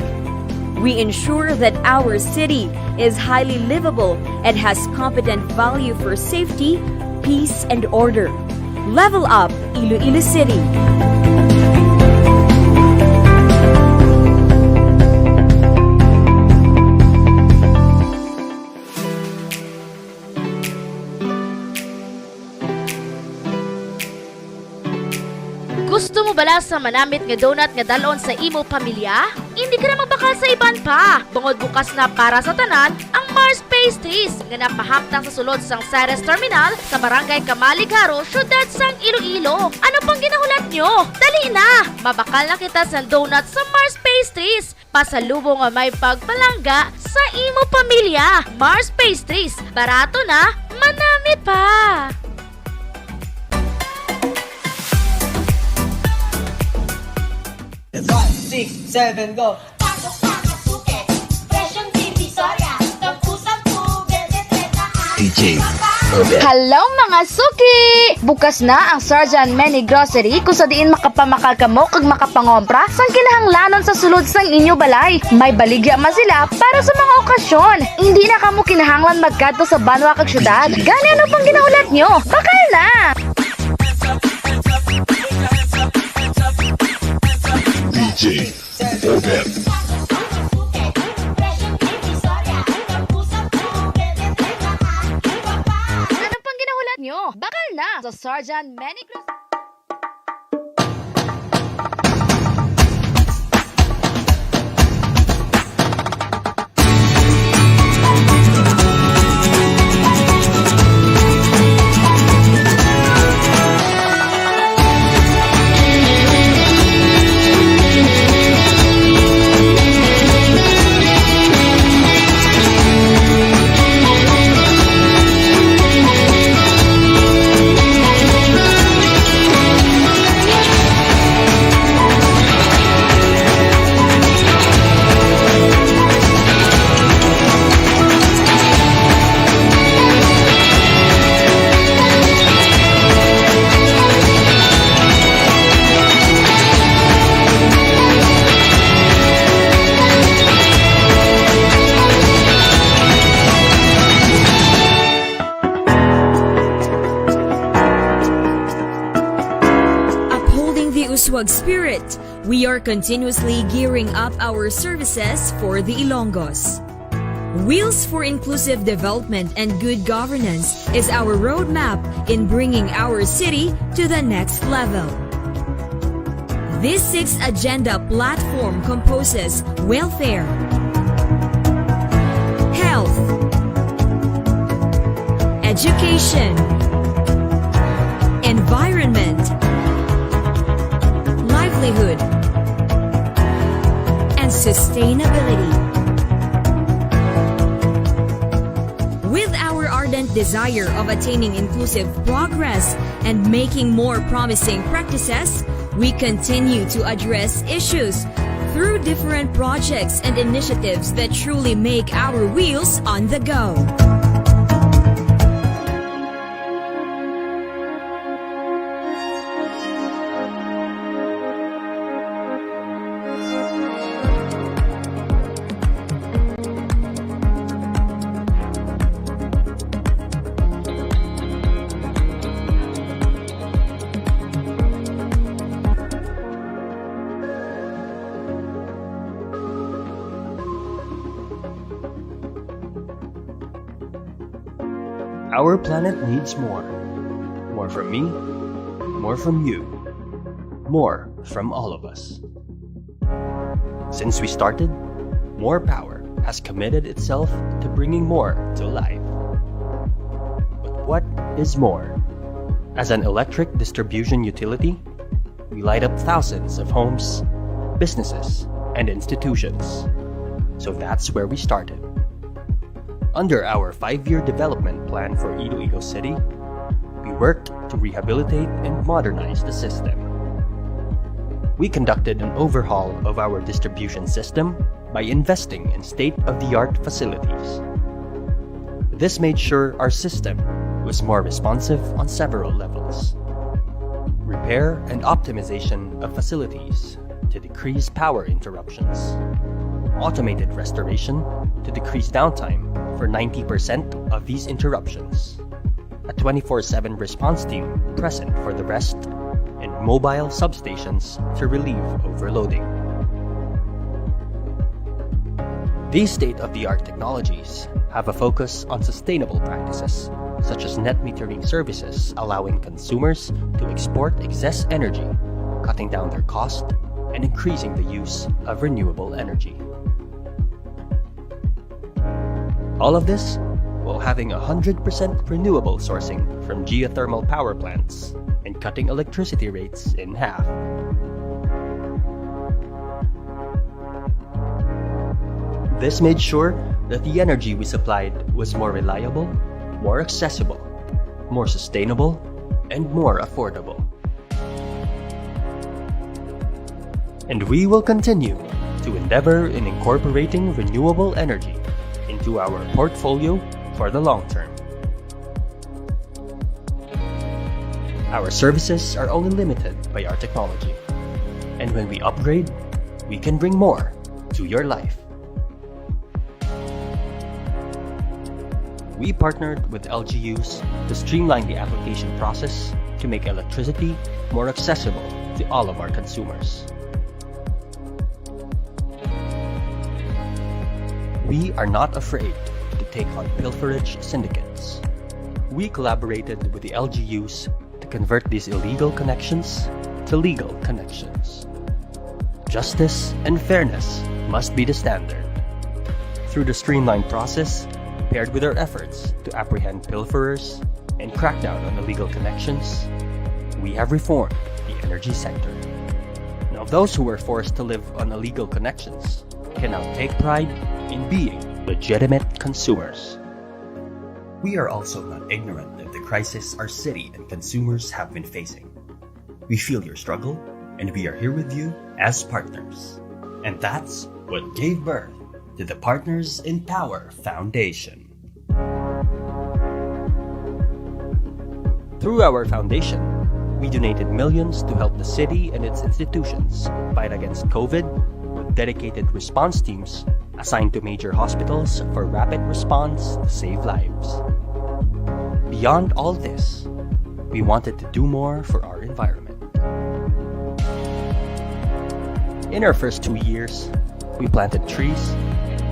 We ensure that our city is highly livable and has competent value for safety, peace, and order. Level up Iloilo City. Gusto mo bala sa sa manamit nga donut nga dalon sa imo pamilya? Hindi ka na mabakal sa iban pa. Bungod bukas na para sa tanan ang Mars Pastries nga napahaptang sa sulod sang Ceres Terminal sa Barangay Kamaligaro, syudad sang Iloilo. Ano pang ginahulat nyo? Dali na! Mabakal na kita sa donut sa Mars Pastries. Pasalubong nga may pagpalangga sa imo pamilya. Mars Pastries. Barato na, manamit pa! 5, 6, 7, go! Pasok na ang suke, presyong divisoria, tagpusang tubig, detreta DJ Hello mga suki! Bukas na ang Sergeant Many Grocery kung sa diin makapamakal kamo kag makapangompra sang kinahanglanon sa sulod sang inyo balay. May baligya man sila para sa mga okasyon. Hindi na kamo kinahanglan magkadto sa banwa kag syudad. Gani ano pang ginahulat nyo? Bakal na! Pasok DJ na ang suke, presyong divisoria, tagpusang tubig, detreta Ano pang ginahulat nyo? Bakal na! Sa Sergeant Many Grocery. Uswag spirit, we are continuously gearing up our services for the Ilonggos. Wheels for Inclusive Development and Good Governance is our roadmap in bringing our city to the next level. This sixth agenda platform composes welfare, health, education, environment, livelihood, and sustainability. With our ardent desire of attaining inclusive progress and making more promising practices, we continue to address issues through different projects and initiatives that truly make our wheels on the go. Our planet needs more. More from me, more from you, more from all of us. Since we started, More Power has committed itself to bringing more to life. But what is more? As an electric distribution utility, we light up thousands of homes, businesses, and institutions. So that's where we started. Under our 5-year development plan for Iloilo City, we worked to rehabilitate and modernize the system. We conducted an overhaul of our distribution system by investing in state-of-the-art facilities. This made sure our system was more responsive on several levels. Repair and optimization of facilities to decrease power interruptions. Automated restoration to decrease downtime for 90% of these interruptions. A 24/7 response team present for the rest, and mobile substations to relieve overloading. These state-of-the-art technologies have a focus on sustainable practices, such as net metering services allowing consumers to export excess energy, cutting down their cost, and increasing the use of renewable energy. All of this while having 100% renewable sourcing from geothermal power plants and cutting electricity rates in half. This made sure that the energy we supplied was more reliable, more accessible, more sustainable, and more affordable. And we will continue to endeavor in incorporating renewable energy into our portfolio for the long term. Our services are only limited by our technology, and when we upgrade, we can bring more to your life. We partnered with LGUs to streamline the application process to make electricity more accessible to all of our consumers. We are not afraid to take on pilferage syndicates. We collaborated with the LGUs to convert these illegal connections to legal connections. Justice and fairness must be the standard. Through the streamlined process, paired with our efforts to apprehend pilferers and crack down on illegal connections, we have reformed the energy sector. Now, those who were forced to live on illegal connections can now take pride in being legitimate consumers. We are also not ignorant of the crisis our city and consumers have been facing. We feel your struggle, and we are here with you as partners. And that's what gave birth to the Partners in Power Foundation. Through our foundation, we donated millions to help the city and its institutions fight against COVID with dedicated response teams assigned to major hospitals for rapid response to save lives. Beyond all this, we wanted to do more for our environment. In our first 2 years, we planted trees,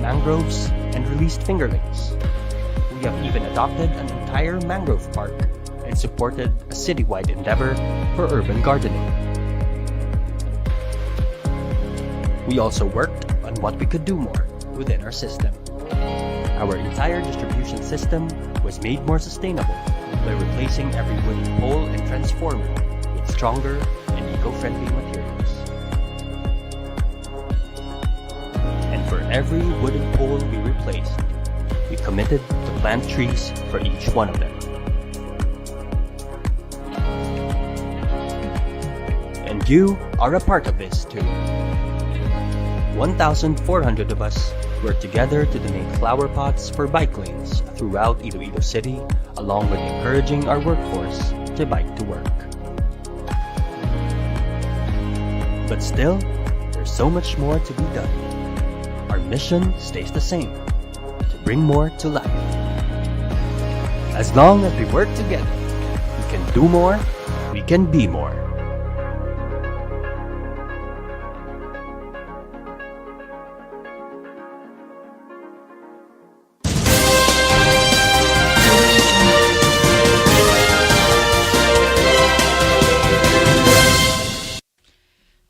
mangroves, and released fingerlings. We have even adopted an entire mangrove park and supported a citywide endeavor for urban gardening. We also worked on what we could do more within our system. Our entire distribution system was made more sustainable by replacing every wooden pole and transformer with stronger and eco-friendly materials. And for every wooden pole we replaced, we committed to plant trees for each one of them. And you are a part of this too. 1,400 of us work together to donate flower pots for bike lanes throughout Iloilo City, along with encouraging our workforce to bike to work. But still, there's so much more to be done. Our mission stays the same, to bring more to life. As long as we work together, we can do more, we can be more.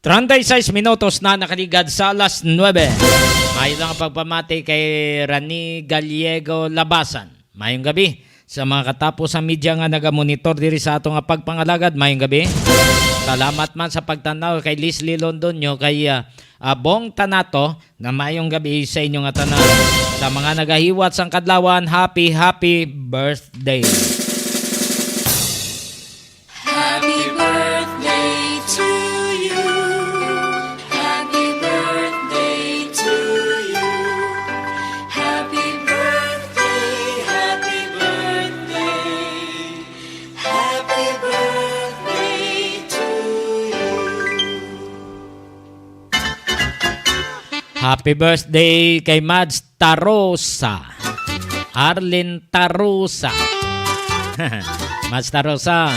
Treinta-seis minutos na nakaligad sa alas 9. May lang ang pagpamati kay Rani Gallego Labasan. Mayong gabi sa mga katapos sa media nga nagamonitor diri sa atong pagpangalagad. Mayong gabi. Salamat man sa pagtanaw kay Leslie Londonyo, kay Bong Tanato, na mayong gabi sa inyong tanan. Sa mga nagahiwat sang kadlawan, happy birthday. Happy birthday to you. Happy birthday to you. Happy birthday, happy birthday. Happy birthday to you. Happy birthday kay Mads Tarosa. Arlene Tarosa. Mads Tarosa,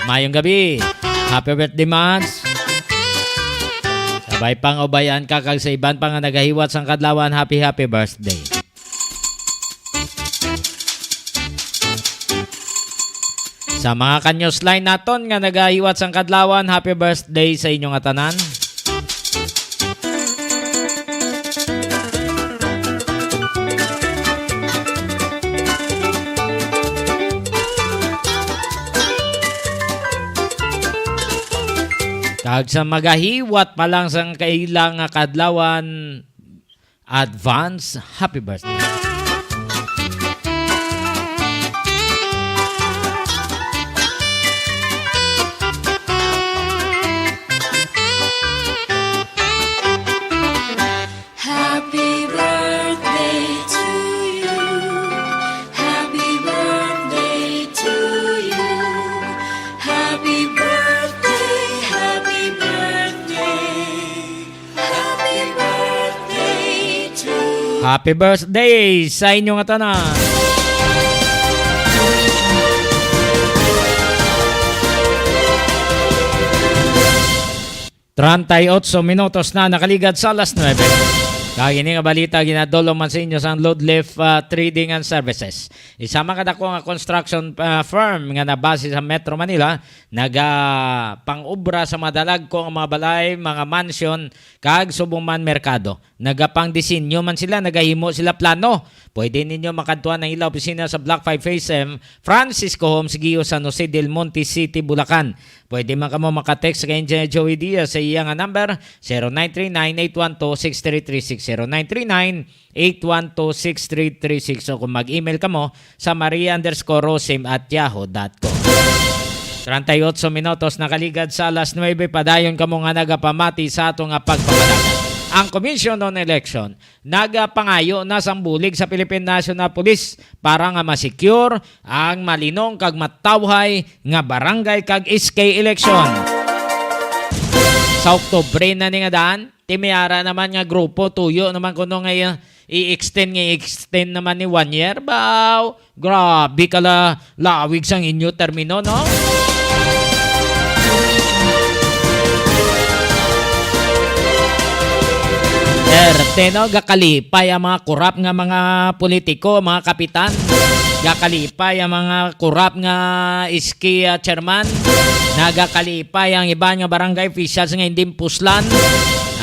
mayong gabi. Happy birthday, Mads. Sabay pang ubayan ka kag sa iban pa nga nagahiwat sang kadlawan, happy birthday. Sa mga ka-newsline naton nga nagahiwat sang kadlawan, happy birthday sa inyong atanan. Kag sa magahiwat pa lang sang kailang nga kadlawan, advance happy birthday. Happy birthday to you. Happy birthday to you. Happy birthday, happy birthday. Happy birthday to you. Happy birthday sa inyong atanan. Minutos na nakaligad sa alas 9. Kagini nga balita ginadolo man sa inyo sa Load Lift Trading and Services. Isama ka dako nga construction firm nga nabase sa Metro Manila, pang-ubra sa madalag ko ang mga balay, mga mansion, kag subong man merkado. Pang-disenyo man sila, nagahimo sila plano. Pwede ninyo makadtuan ng ila opisina sa Block 5 Phase M, Francisco Homes, Gio, San Jose del Monte City, Bulacan. Pwede man kamo makatext kay Engineer Joey Diaz sa iya nga number 0939-812-6336, 0939-812-6336. So kung mag-email kamo sa maria_rosim@yahoo.com. 38 minutos nakaligad sa alas 9, padayon kamo nga nagapamati sa ato nga pagpamalagan. Ang Commission on Election nagapangayo na sambulig sa Philippine National Police para nga ma-secure ang malinong kag matawhay nga barangay kag SK election. Sa Oktubre na ni nga daan, timiyara naman nga grupo tuyo naman kuno nga i-extend naman ni 1 year. Baw, grabe kala lawig sang inyo termino, no? No, gakalipay ang mga kurap nga mga politiko, mga kapitan. Gakalipay ang mga kurap nga iski chairman. Nagakalipay ang iba nga barangay officials nga hindi puslan.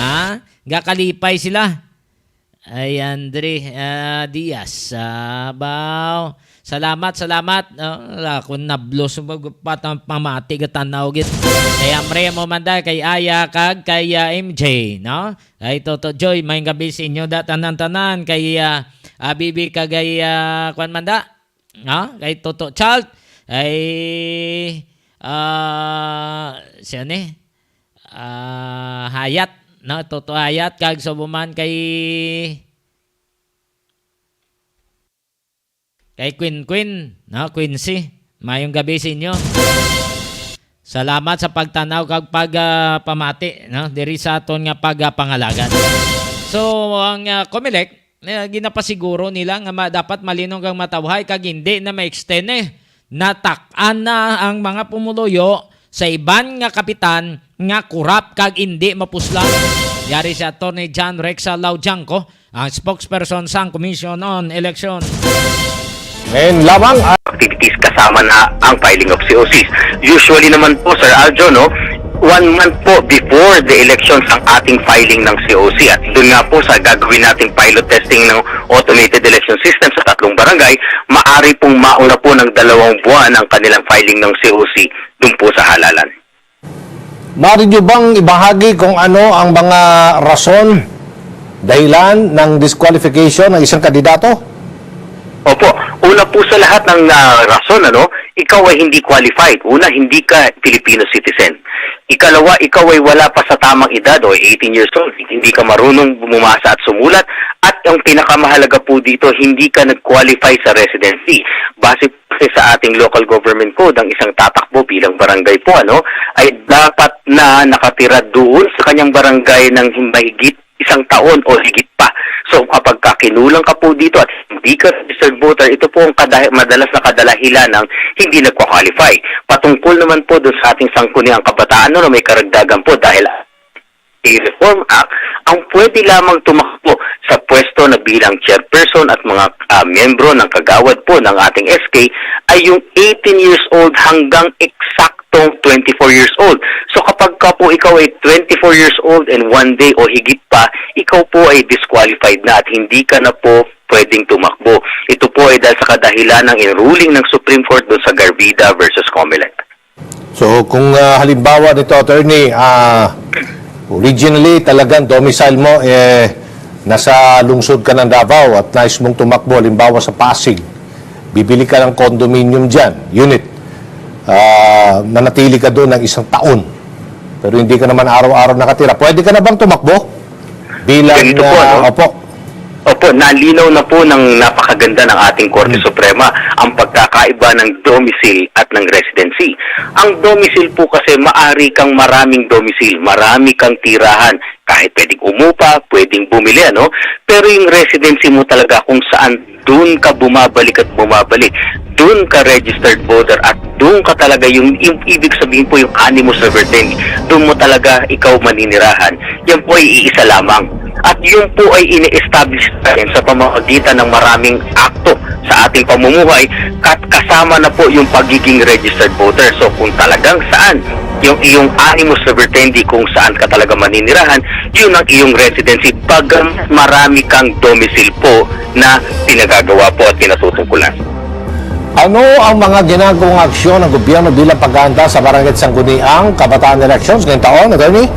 Ha? Gakalipay sila. Ay Andre Diaz. Baw. Salamat. Kung nablos patang pamati gatanaw git. Kay Amre mo manda kay Aya kag kay MJ, no? Kay Toto Joy, may gabi sa inyo tanan-tanan kay Bibi kag kay kwan manda. No? Kay Toto Chalt ay siya ni Hayat, no? Toto Hayat kag subuman kay Queen, no? Quincy. Mayong gabi sa inyo. Salamat sa pagtanaw kag pagpamati, no? Diri sa aton nga pagpangalagan. So ang Comelec ginapasiguro nila nga dapat malinong kang matawhay kag hindi na ma-extend natak-an na ang mga pumuluyo sa iban nga kapitan nga kurap kag hindi mapuslan. Yari si Attorney John Rexa Laujanco, ang spokesperson sa Commission on Election. And lamang activities kasama na ang filing of COCs. Usually naman po, Sir Aljo, no, 1 month po before the elections ang ating filing ng COC. At doon nga po sa gagawin nating pilot testing ng automated election system sa 3 barangay, maari pong mauna po ng 2 buwan ang kanilang filing ng COC doon po sa halalan. Maaari nyo bang ibahagi kung ano ang mga rason, dahilan ng disqualification ng isang kandidato? Opo, una po sa lahat ng rason, ikaw ay hindi qualified. Una, hindi ka Filipino citizen. Ikalawa, ikaw ay wala pa sa tamang edad o 18 years old. Hindi ka marunong bumasa at sumulat. At ang pinakamahalaga po dito, hindi ka nag-qualify sa residency. Base sa ating local government code, ang isang tatakbo bilang barangay po, ay dapat na nakatira doon sa kanyang barangay ng mahigit 1 taon o higit pa. So kapag kinulang ka po dito at hindi ka registered voter, ito po ang madalas na kadalahilan ng hindi nagkwa-qualify. Patungkol naman po doon sa ating sangkuniang kabataan na may karagdagan po dahil Reform Act, ang pwede lamang tumakbo sa pwesto na bilang chairperson at mga miyembro ng kagawad po ng ating SK ay yung 18 years old hanggang eksaktong 24 years old. So kapag ka po ikaw ay 24 years old and 1 day o higit pa, ikaw po ay disqualified na at hindi ka na po pwedeng tumakbo. Ito po ay dahil sa kadahilan ng enruling ng Supreme Court doon sa Garbida versus Comelec. So kung halimbawa nito, attorney, originally talagang domicile mo nasa lungsod ka ng Davao at nais mong tumakbo, halimbawa sa Pasig, bibili ka ng condominium dyan, unit, manatili ka doon ng 1 taon, pero hindi ka naman araw-araw nakatira, pwede ka na bang tumakbo? Bilang, Ganito po, no? Opo. Opo, nalinaw na po ng napakaganda ng ating Korte Suprema ang pagkakaiba ng domicile at ng residency. Ang domicile po kasi maari kang maraming domicile, marami kang tirahan, kahit pwedeng umupa, pwedeng bumili, ano? Pero yung residency mo talaga kung saan doon ka bumabalik at bumabalik, doon ka registered voter at doon ka talaga yung ibig sabihin po yung animus liberty, doon mo talaga ikaw maninirahan. Yan po ay iisa lamang. At yun po ay ini-establish natin sa pamamagitan ng maraming akto sa ating pamumuhay at kasama na po yung pagiging registered voter. So kung talagang saan yung iyong animus liberty kung saan ka talaga maninirahan, yun ang iyong residency pag marami kang domicile po na pinagagawa po at pinatutungkulan. Ano ang mga ginagawang aksyon ng gobyerno bilang paghahanda sa Barangay Sangguniang Kabataan Elections ngayong taon, attorney?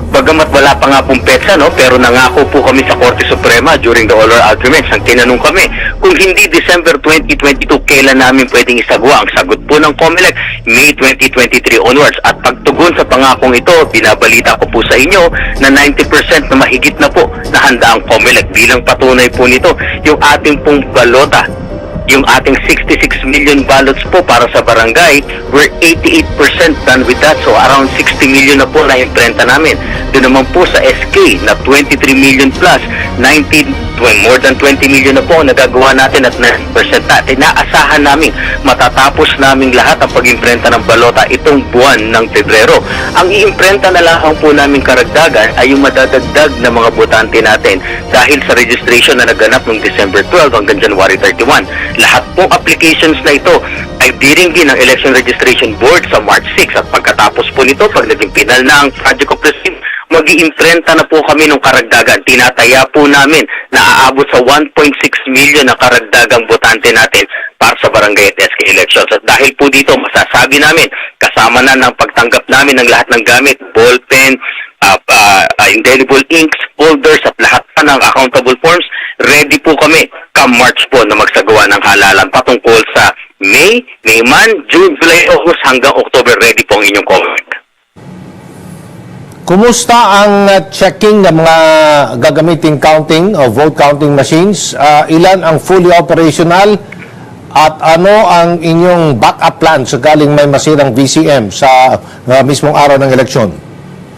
Bagamat wala pa nga pong petsa, no, pero nangako po kami sa Korte Suprema during the oral arguments. Ang tinanong kami, kung hindi December 2022, kailan namin pwedeng isagawa? Ang sagot po ng Comelec, May 2023 onwards. At pagtugon sa pangakong ito, binabalita ko po sa inyo na 90% na mahigit na po na handa ang Comelec. Bilang patunay po nito, yung ating pong balota, yung ating 66 million ballots po para sa barangay, we're 88% done with that. So around 60 million na po na imprenta namin. Doon naman po sa SK na 23 million plus, more than 20 million na po ang nagagawa natin at 9% na. Inaasahan namin matatapos namin lahat ang pag-imprenta ng balota itong buwan ng Pebrero. Ang iimprenta na lang po namin karagdagan ay yung madadagdag na mga botante natin dahil sa registration na naganap noong December 12 hanggang January 31. Lahat pong applications na ito ay diringgin ng Election Registration Board sa March 6 at pagkatapos po nito, pag naging final na ang Project of Precinct, mag-iimprenta na po kami ng karagdagan. Tinataya po namin na aabot sa 1.6 million na karagdagang botante natin para sa barangay at SK elections. At dahil po dito, masasabi namin, kasama na ng pagtanggap namin ng lahat ng gamit, ballpen, indelible inks, folders at lahat pa ng accountable forms, ready po kami come March po na magsagawa ng halalan patungkol sa May, June, July, August hanggang October. Ready po ang inyong comment. Kumusta ang checking ng mga gagamiting counting o vote counting machines? Ilan ang fully operational at ano ang inyong backup plan sakaling may masirang VCM sa mismong araw ng eleksyon?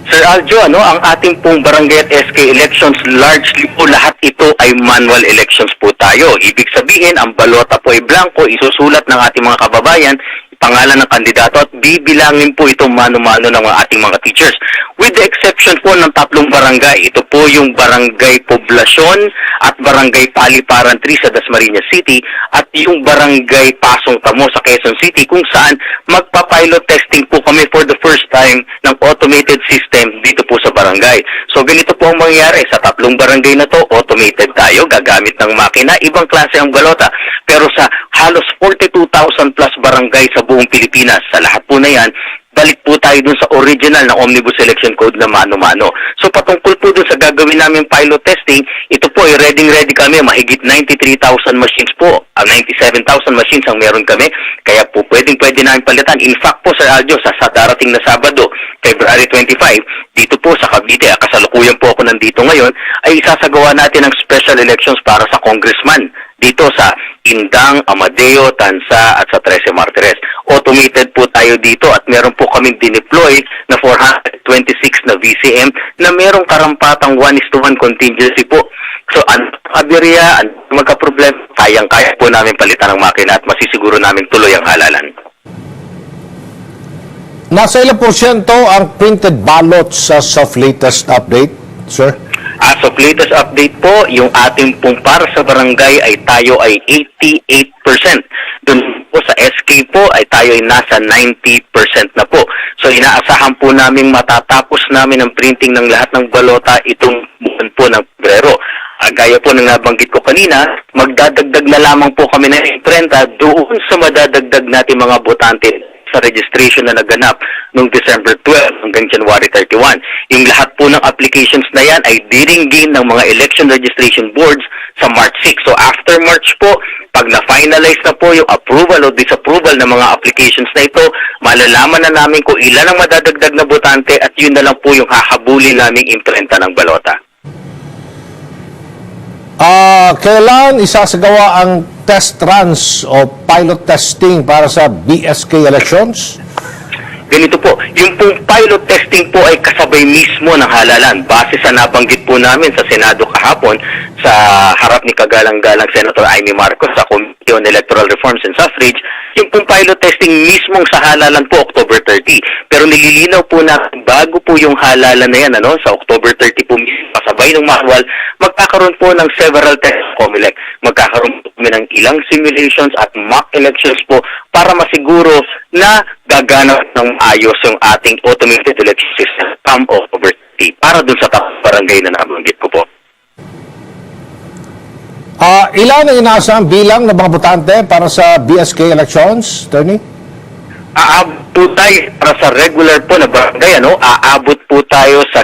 Sir Aljo, ang ating pong barangay at SK elections, largely po lahat ito ay manual elections po tayo. Ibig sabihin, ang balota po ay blanco, isusulat ng ating mga kababayan, pangalan ng kandidato at bibilangin po ito mano-mano ng ating mga teachers. With the exception po ng 3 barangay, ito po yung Barangay Poblasyon at Barangay Paliparan 3 sa Dasmariñas City at yung Barangay Pasong Tamo sa Quezon City kung saan magpa-pilot testing po kami for the first time ng automated system dito po sa barangay. So ganito po ang mangyayari sa 3 barangay na to, automated tayo, gagamit ng makina, ibang klase ang balota. Pero sa halos 42,000 plus barangay sa buong Pilipinas, sa lahat po na yan, balik po tayo dun sa original na Omnibus Election Code na mano-mano. So patungkol po dun sa gagawin namin pilot testing, ito po ay ready kami, mahigit 93,000 machines po, 97,000 machines ang meron kami, kaya po pwede namin palitan. In fact po Sir Aljo, sa darating na Sabado, February 25, dito po sa Cavite, kasalukuyan po ako nandito ngayon, ay isasagawa natin ang special elections para sa congressman dito sa Indang, Amadeo, Tansa at sa 13 Martires. Automated po tayo dito at meron po kaming dineploy na 426 na VCM na merong karampatang 1:1 contingency po. So, ang aberya, magka-problem, kayang-kaya po namin palitan ng makina at masisiguro namin tuloy ang halalan. Nasa ilang porsyento ang printed ballots sa latest update, sir? As of latest update po, yung ating pong para sa barangay ay tayo ay 88%. Doon po sa SK po ay tayo ay nasa 90% na po. So inaasahan po namin matatapos namin ang printing ng lahat ng balota itong buwan po ng Pebrero. Gaya po ng nabanggit ko kanina, magdadagdag na lamang po kami ng imprenta doon sa madadagdag natin mga botante sa registration na naganap noong December 12 hanggang January 31. Yung lahat po ng applications na yan ay diringgin ng mga election registration boards sa March 6. So after March po, pag na-finalize na po yung approval o disapproval ng mga applications na ito, malalaman na namin kung ilan ang madadagdag na botante at yun na lang po yung hahabulin naming imprenta ng balota. Kailan isasagawa ang test runs o pilot testing para sa BSK elections? Ganito po, yung pong pilot testing po ay kasabay mismo ng halalan. Base sa nabanggit po namin sa Senado kahapon sa harap ni kagalang-galang Senator Amy Marcos sa Committee on Electoral Reforms and Suffrage, yung pong pilot testing mismong sa halalan po October 30. Pero nililinaw po natin bago po yung halalan na yan, sa October 30 po mismo, kasabay ng manual, magkakaroon po ng several tests COMELEC. Magkakaroon po ng ilang simulations at mock elections po para masiguro na gaganap ng ayos yung ating automated election system come October 30 para dun sa barangay na nabanggit ko po. Ilan ang inaasahang bilang ng mga botante para sa BSK elections, Attorney? Aabot po tayo para sa regular po na barangay, aabot po tayo sa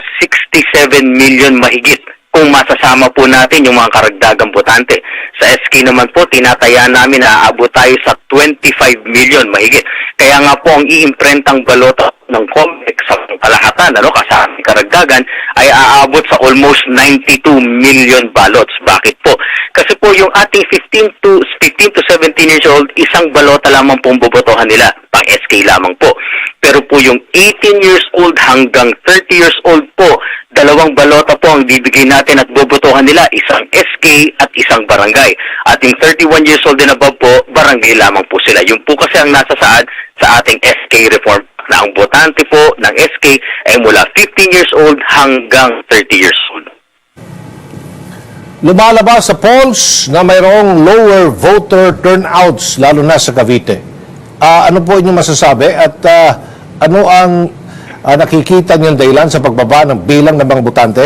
67 million mahigit kung masasama po natin yung mga karagdagang botante. Sa SK naman po, tinataya namin na aabot tayo sa 25 million mahigit. Kaya nga po ang iimprentang balota ng COMELEC sa kalahatan, kasama karagdagan, ay aabot sa almost 92 million ballots. Bakit po? Kasi po yung ating 15 to 17 years old, isang balota lamang pong bobotohan nila, pang SK lamang po. Pero po yung 18 years old hanggang 30 years old po, dalawang balota po ang bibigay natin at bobotohan nila, isang SK at isang barangay. At yung 31 years old and above po, barangay lamang po sila. Yung po kasi ang nasa saad sa ating SK reform na ang botante po ng SK ay mula 15 years old hanggang 30 years old. Lumalabas sa polls na mayroong lower voter turnouts, lalo na sa Cavite. Ano po inyong masasabi at ano ang nakikita niyong dahilan sa pagbaba ng bilang ng mga botante?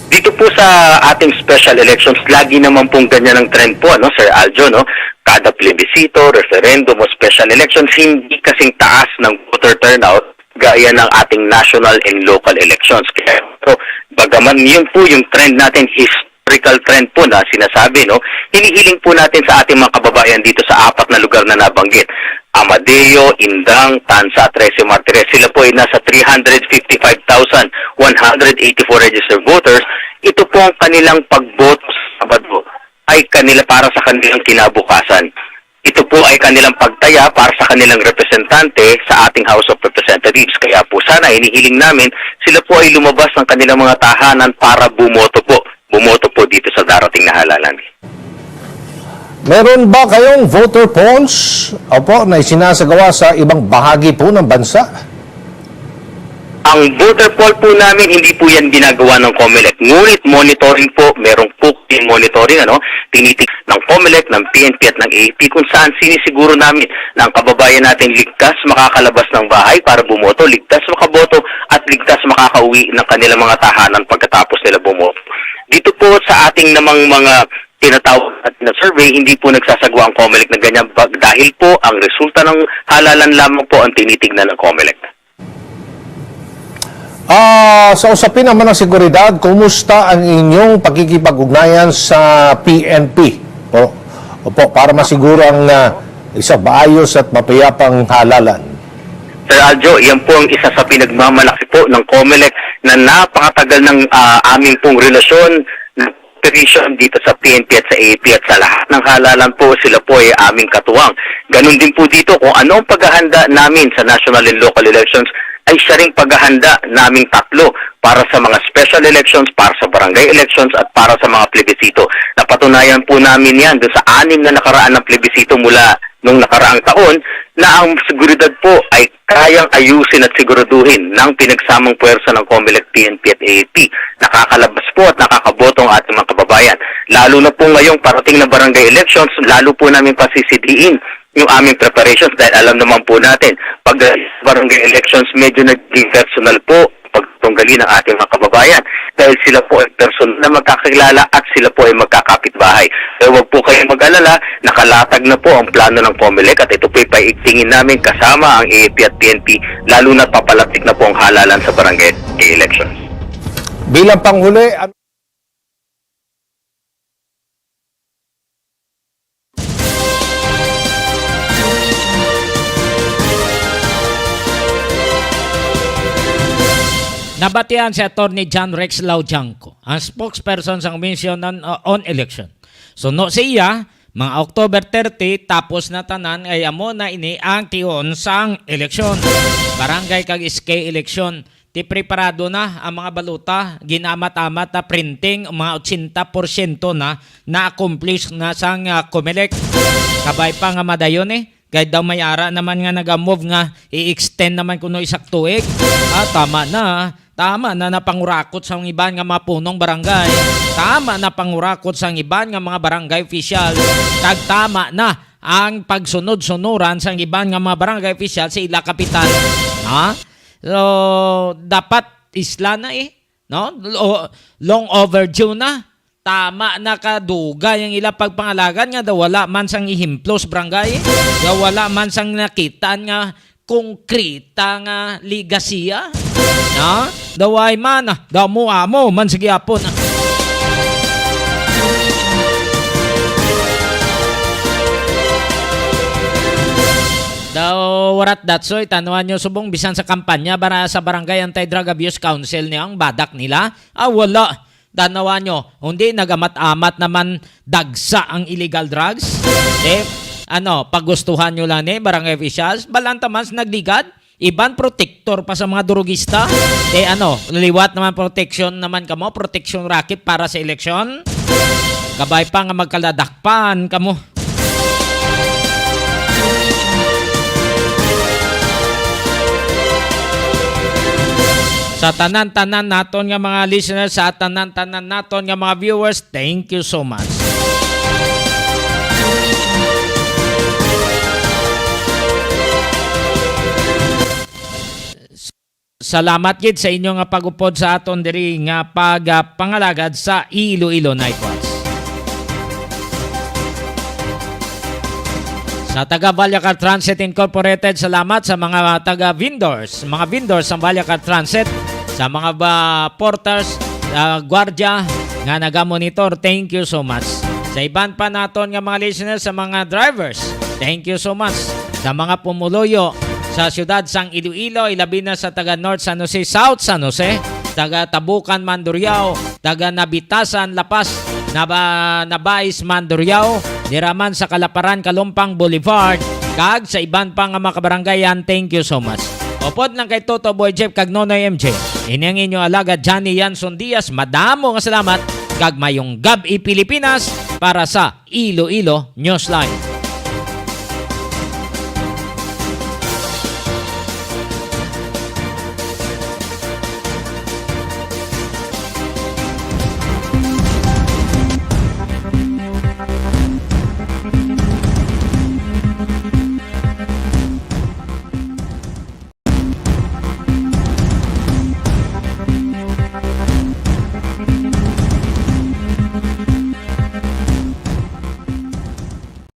Dito po sa ating special elections, lagi naman pong ganyan ang trend po, Sir Aljo, Kada plebisito, referendum o special elections, hindi kasing taas ng voter turnout gaya ng ating national and local elections. Kaya, bagaman yun po yung trend natin, historical trend po na sinasabi, hinihiling po natin sa ating mga kababayan dito sa 4 na lugar na nabanggit. Amadeo, Indang, Tansa, Trece Martires, sila po ay nasa 355,184 registered voters. Ito po ang kanilang pagboto sa Sabado ay kanila para sa kanilang kinabukasan. Ito po ay kanilang pagtaya para sa kanilang representante sa ating House of Representatives. Kaya po sana hinihiling namin sila po ay lumabas ng kanilang mga tahanan para bumoto po. Bumoto po dito sa darating na halalan. Meron ba kayong voter polls na isinasagawa sa ibang bahagi po ng bansa? Ang voter poll po namin, hindi po yan ginagawa ng COMELEC. Ngunit monitoring po, merong po yung monitoring, tinitik ng COMELEC, ng PNP at ng AAP kung saan sinisiguro namin na ang kababayan natin ligtas makakalabas ng bahay para bumoto, ligtas makaboto at ligtas makakauwi ng kanilang mga tahanan pagkatapos nila bumoto. Dito po sa ating namang mga tinatawag at na survey, hindi po nagsasagawa ang COMELEC na ganyan dahil po ang resulta ng halalan lamang po ang tinitignan ng COMELEC. Sa usapin naman ng seguridad, kumusta ang inyong pagkikipag-ugnayan sa PNP? Para masiguro ang isang maayos at mapayapang halalan. Sir Aljo, yan po ang isa sa pinagmamalaki po ng COMELEC na napakatagal ng aming pong relasyon dito sa PNP at sa AAP at sa lahat ng halalan po, sila po ay aming katuwang. Ganon din po dito kung ano ang paghahanda namin sa national and local elections, ay siya ring paghahanda naming tatlo para sa mga special elections, para sa barangay elections, at para sa mga plebisito. Napatunayan po namin yan doon sa 6 na nakaraan ng plebisito mula nung nakaraang taon na ang seguridad po ay kayang ayusin at siguraduhin ng pinagsamang puwersa ng COMELEC, PNP at AAP. Nakakalabas po at nakakaboto ang ating mga kababayan. Lalo na po ngayong parating na barangay elections, lalo po namin pasisidiin yung aming preparations dahil alam naman po natin, pag barangay elections medyo naging personal po pagtunggali ng ating mga kababayan dahil sila po ay personal na magkakilala at sila po ay magkakapitbahay. Pero wag po kayong mag-alala, nakalatag na po ang plano ng COMELEC at ito po ay paigtingin namin kasama ang AAP at PNP lalo na papalapit na po ang halalan sa barangay elections. Bilang panghuli, Nabatian si Atty. John Rex Laujanco, ang spokesperson sa Commission on Election. So no siya, mga October 30, tapos na tanan ay amo na ini ang tion sang eleksyon. Barangay kag SK eleksyon. Ti preparado na ang mga baluta, ginamat-amat na printing, mga 80% na-accomplish na sang COMELEC. Kabay pa nga madayon kahit daw may ara naman nga nag-move nga i-extend naman kuno isak tuig. Tama na napangurakot sa iban nga mga punong barangay. Tama na pangurakot sa iban nga mga barangay official. Kag tama na ang pagsunod-sunuran sa iban nga mga barangay official sa ila kapitan. So, dapat isla na no? Long overdue na. Tama na kaduga yung ila pagpangalagan nga daw wala man sang ihimplos barangay. Daw wala man sang nakita nga konkreta nga ligasiya. No? Daway man, daw mo amo man sige apon. Daw warat datsoy tanuan nyo subong bisan sa kampanya para sa Barangay Anti-Drug Abuse Council niya ang badak nila. Wala. Tanawan nyo, hindi nagamat-amat naman dagsa ang illegal drugs. Pagustuhan nyo lang barangay officials, balantamans nagligad. Iban protector pa sa mga durugista. Liwat naman protection naman kamo, protection racket para sa eleksyon. Kabay pa nga magkaladakpan kamo. Sa tanan-tanan naton nga mga listeners, sa tanan-tanan naton nga mga viewers, thank you so much. Salamat gid sa inyo nga pagupod sa aton diri nga pagpangalagad sa Iloilo Night Watch. Sa taga Valyacar Transit Incorporated, salamat sa mga taga vendors ng Valyacar Transit, sa mga porters, gwardiya nga naga-monitor, thank you so much. Sa iban pa naton nga mga listeners, sa mga drivers, thank you so much. Sa mga pumuluyo sa siyudad sang Iloilo, ilabi na sa taga North San Jose, South San Jose, taga Tabukan, Mandurriao, taga Nabitasan, Lapas, Nabais, Mandurriao, diraman sa Kalaparan, Kalumpang, Boulevard, kag sa iban pang mga kabarangayan, thank you so much. Opod lang kay Toto Boy Jeff kag Nonoy MJ. Inyang inyo alagad Johnny Yanson Diaz, madamo nga salamat kag mayong gabi Pilipinas para sa Iloilo Newsline.